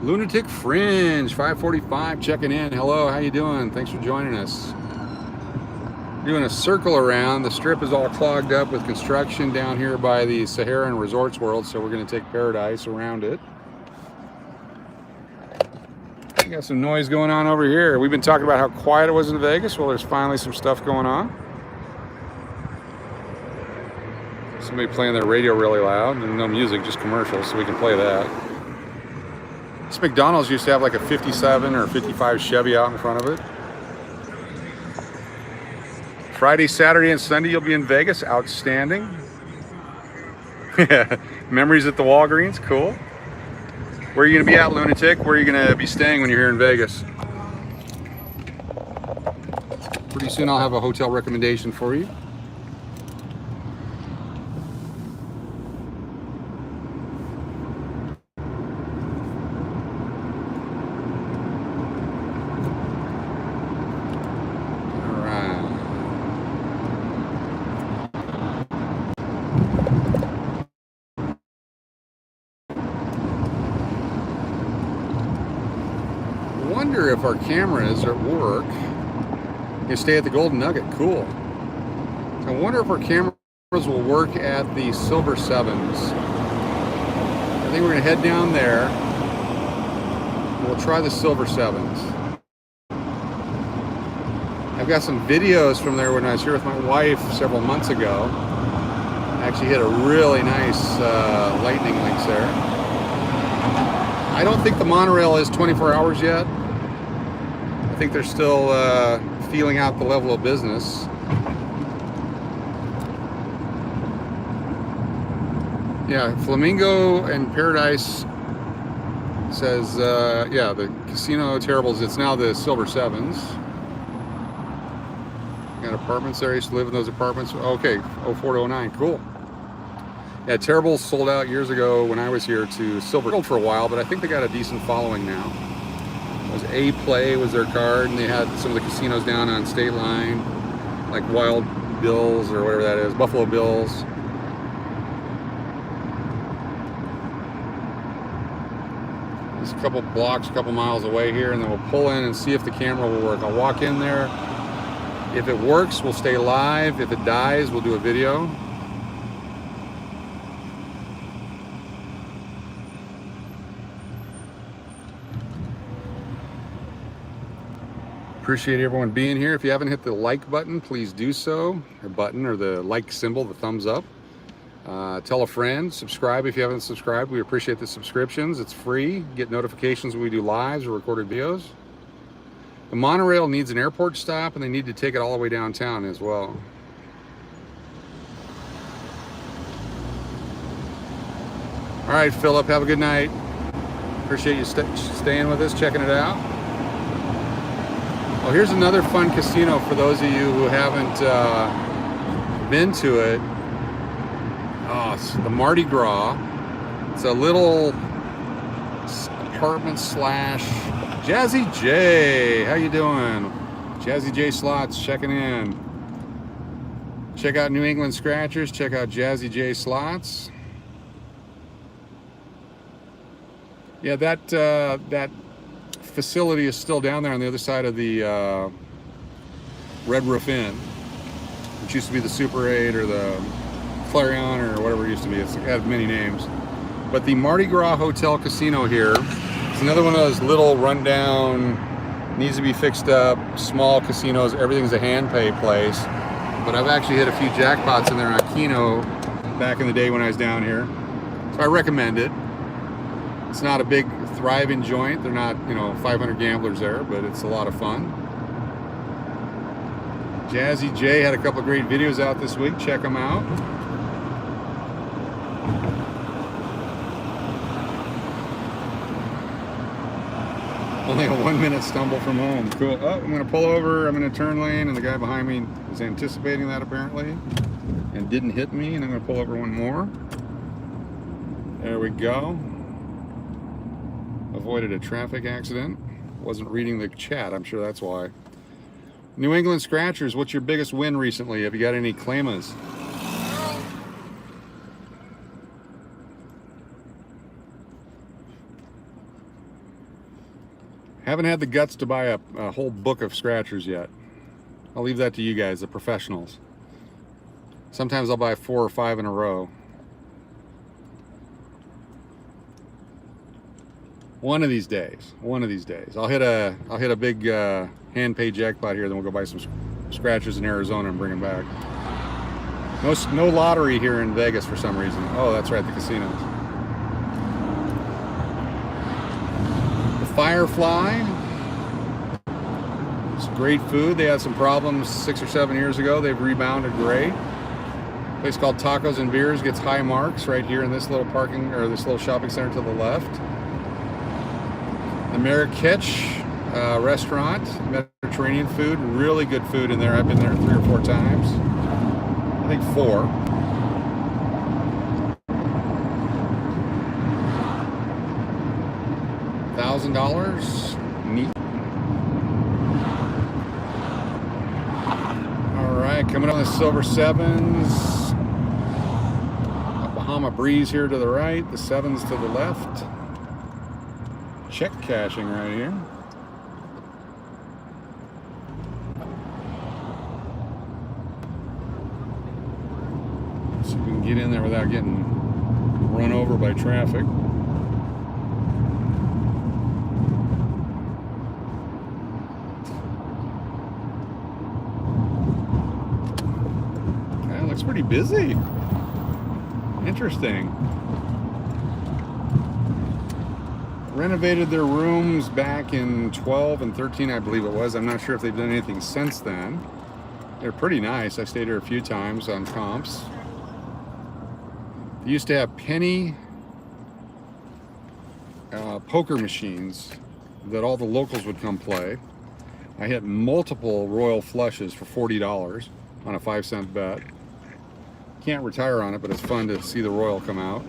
Lunatic Fringe 545 checking in. Hello, how you doing? Thanks for joining us. Doing a circle around. The strip is all clogged up with construction down here by the Saharan Resorts World, so we're going to take Paradise around it. We got some noise going on over here. We've been talking about how quiet it was in Vegas. Well, there's finally some stuff going on. Somebody playing their radio really loud, and no music, just commercials, so we can play that. This McDonald's used to have like a 57 or 55 Chevy out in front of it. Friday, Saturday, and Sunday you'll be in Vegas. Outstanding. Memories at the Walgreens. Cool. Where are you going to be at, Lunatic? Where are you going to be staying when you're here in Vegas? Pretty soon I'll have a hotel recommendation for you. If our cameras are at work, you stay at the Golden Nugget. Cool. I wonder if our cameras will work at the Silver Sevens. I think we're going to head down there. We'll try the Silver Sevens. I've got some videos from there when I was here with my wife several months ago. I actually hit a really nice lightning links there. I don't think the monorail is 24 hours yet. I think they're still feeling out the level of business. Yeah, Flamingo and Paradise says, yeah, the Casino Terribles, it's now the Silver Sevens. Got apartments there. I used to live in those apartments. Okay, 04 to 09, cool. Yeah, Terribles sold out years ago when I was here to Silver for a while, but I think they got a decent following now. It was A Play was their card, and they had some of the casinos down on State Line, like Wild Bills or whatever that is, Buffalo Bills. Just a couple blocks, a couple miles away here, and then we'll pull in and see if the camera will work. I'll walk in there. If it works, we'll stay live. If it dies, we'll do a video. Appreciate everyone being here. If you haven't hit the like button, please do so. Or button, or the like symbol, the thumbs up. Tell a friend, subscribe if you haven't subscribed. We appreciate the subscriptions. It's free. Get notifications when we do lives or recorded videos. The monorail needs an airport stop, and they need to take it all the way downtown as well. All right, Philip, have a good night. Appreciate you staying with us, checking it out. Oh, here's another fun casino for those of you who haven't been to it. Oh, it's the Mardi Gras. It's a little apartment slash Jazzy J. How you doing? Jazzy J Slots checking in. Check out New England Scratchers. Check out Jazzy J Slots. Yeah, that facility is still down there on the other side of the Red Roof Inn, which used to be the Super 8 or the Clarion or whatever it used to be. It's had many names. But the Mardi Gras Hotel Casino here is another one of those little rundown, needs to be fixed up, small casinos. Everything's a hand pay place. But I've actually hit a few jackpots in there on Keno back in the day when I was down here. So I recommend it. It's not a big thriving joint. They're not, 500 gamblers there, but it's a lot of fun. Jazzy J had a couple of great videos out this week. Check them out. Only a 1 minute stumble from home. Cool. Oh, I'm going to pull over. I'm in a turn lane, and the guy behind me was anticipating that apparently and didn't hit me, and I'm going to pull over one more. There we go. Avoided a traffic accident. Wasn't reading the chat. I'm sure that's why. New England Scratchers, what's your biggest win recently? Have you got any claimas? Haven't had the guts to buy a whole book of scratchers yet. I'll leave that to you guys, the professionals. Sometimes I'll buy 4 or 5 in a row. One of these days. I'll hit a big hand pay jackpot here, then we'll go buy some scratchers in Arizona and bring them back. No lottery here in Vegas for some reason. Oh, that's right, the casinos. Firefly. It's great food. They had some problems 6 or 7 years ago. They've rebounded great. A place called Tacos and Beers gets high marks right here in this little this little shopping center to the left. The Marrakech restaurant, Mediterranean food, really good food in there. I've been there 3 or 4 times. I think 4. $1,000. Neat. All right, coming on the Silver Sevens. A Bahama Breeze here to the right, the Sevens to the left. Check cashing right here. See if we can get in there without getting run over by traffic. Looks pretty busy. Interesting. Renovated their rooms back in 12 and 13, I believe it was. I'm not sure if they've done anything since then. They're pretty nice. I stayed here a few times on comps. They used to have penny poker machines that all the locals would come play. I hit multiple royal flushes for $40 on a 5-cent bet. Can't retire on it, but it's fun to see the royal come out.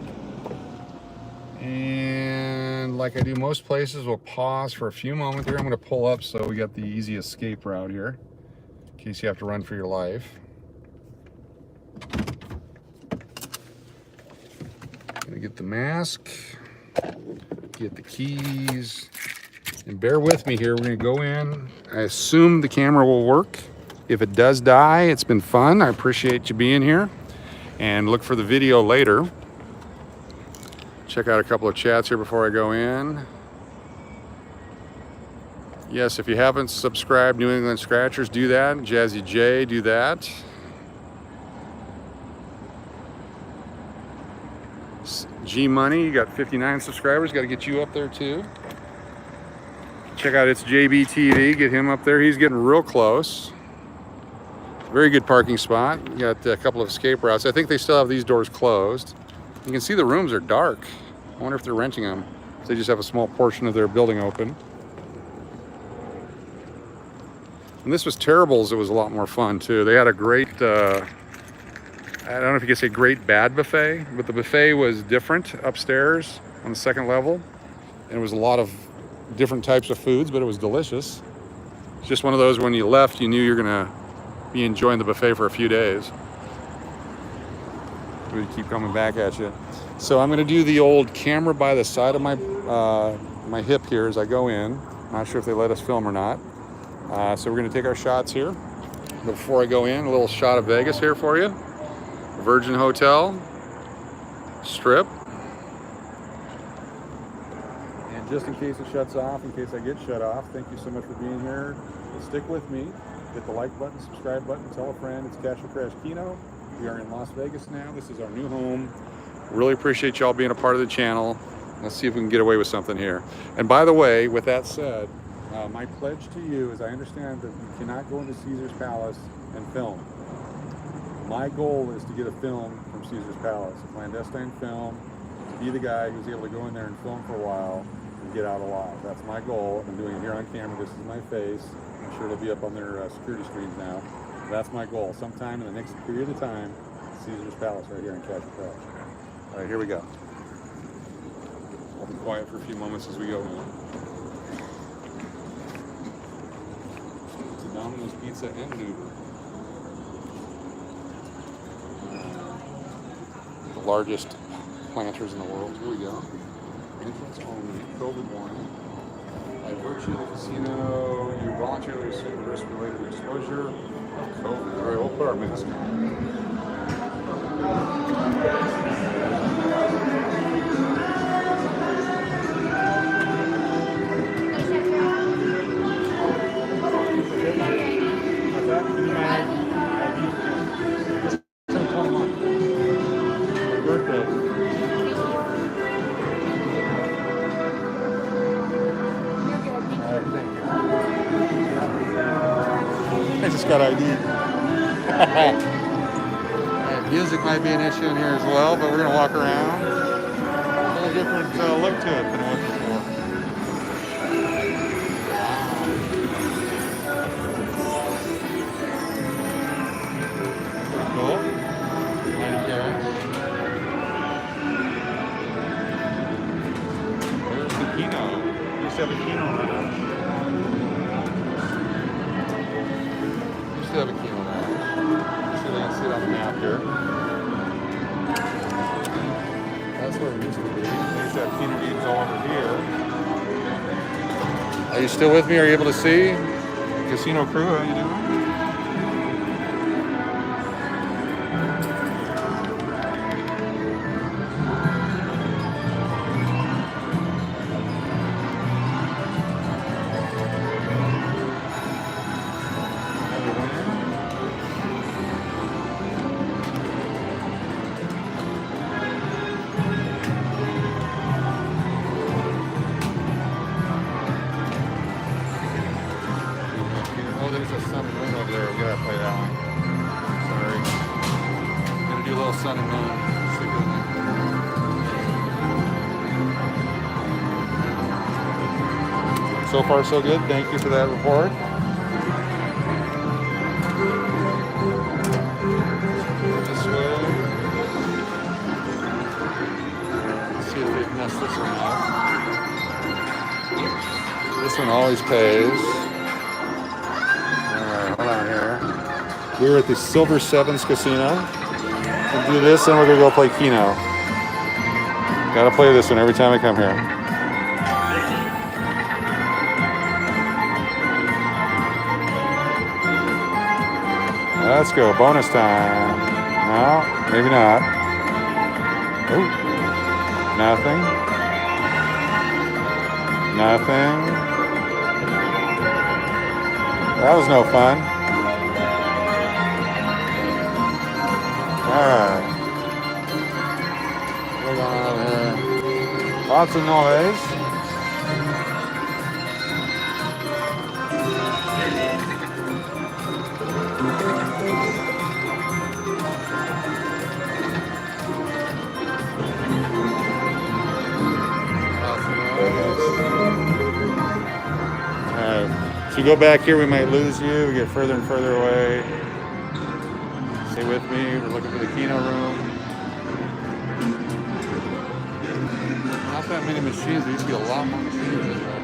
And like I do most places, we'll pause for a few moments here. I'm going to pull up so we got the easy escape route here, in case you have to run for your life. Gonna get the mask, get the keys, and bear with me here. We're gonna go in. I assume the camera will work. If it does die, it's been fun. I appreciate you being here, and look for the video later. Check out a couple of chats here before I go in. Yes, if you haven't subscribed, New England Scratchers, do that. Jazzy J, do that. G Money, you got 59 subscribers, got to get you up there too. Check out It's JB TV, get him up there. He's getting real close. Very good parking spot. You got a couple of escape routes. I think they still have these doors closed. You can see the rooms are dark. I wonder if they're renting them. They just have a small portion of their building open. And this was Terrible's. It was a lot more fun too. They had a great, I don't know if you could say great bad buffet, but the buffet was different upstairs on the second level. And it was a lot of different types of foods, but it was delicious. It's just one of those when you left, you knew you're gonna be enjoying the buffet for a few days. We keep coming back at you. So I'm gonna do the old camera by the side of my my hip here as I go in. Not sure if they let us film or not. So we're gonna take our shots here. But before I go in, a little shot of Vegas here for you. Virgin Hotel, Strip. And just in case it shuts off, in case I get shut off, thank you so much for being here. Stick with me. Hit the like button, subscribe button, tell a friend. It's Cash or Crash Kino. We are in Las Vegas now. This is our new home. Really appreciate y'all being a part of the channel. Let's see if we can get away with something here. And by the way, with that said, my pledge to you is I understand that you cannot go into Caesar's Palace and film. My goal is to get a film from Caesar's Palace, a clandestine film, to be the guy who's able to go in there and film for a while and get out alive. That's my goal. I'm doing it here on camera. This is my face. I'm sure it'll be up on their security screens now. That's my goal. Sometime in the next period of time, Caesar's Palace right here in Cash or Crash. All right, here we go. I'll be quiet for a few moments as we go in. It's a Domino's Pizza and Uber. The largest planters in the world. Here we go. Entrance only, COVID warning. By virtue of the casino, you voluntarily assume the risk related to exposure of COVID. All right, we'll put our mask on. I just got ID. Music might be an issue in here as well, but we're going to walk around. A little different look to it than it was before. Cool. There's the Kino. We used to have a Kino lounge. Have a Kino lounge. So you can see it on the map here. That's where it used to be. They used to have Kino eats all over here. Are you still with me? Are you able to see? Casino crew, how you doing? Sun and Moon. So far, so good. Thank you for that report. This way. Let's see if they've messed this one up. This one always pays. Alright, hold on here. We're at the Silver Sevens Casino. We'll do this and we're gonna go play Keno. Gotta play this one every time I come here. Let's go, bonus time. No, maybe not. Oh, nothing. Nothing. That was no fun. Alright. What's going on here? Lots of noise. Alright. So you go back here, we might lose you. We get further and further away. Stay with me. We're looking for the Keno room. Not that many machines. There used to be a lot more machines this way.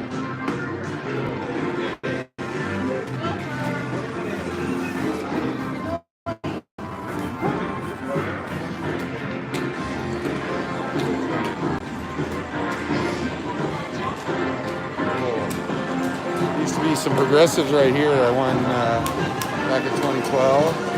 Used to be some progressives right here that I won back in 2012.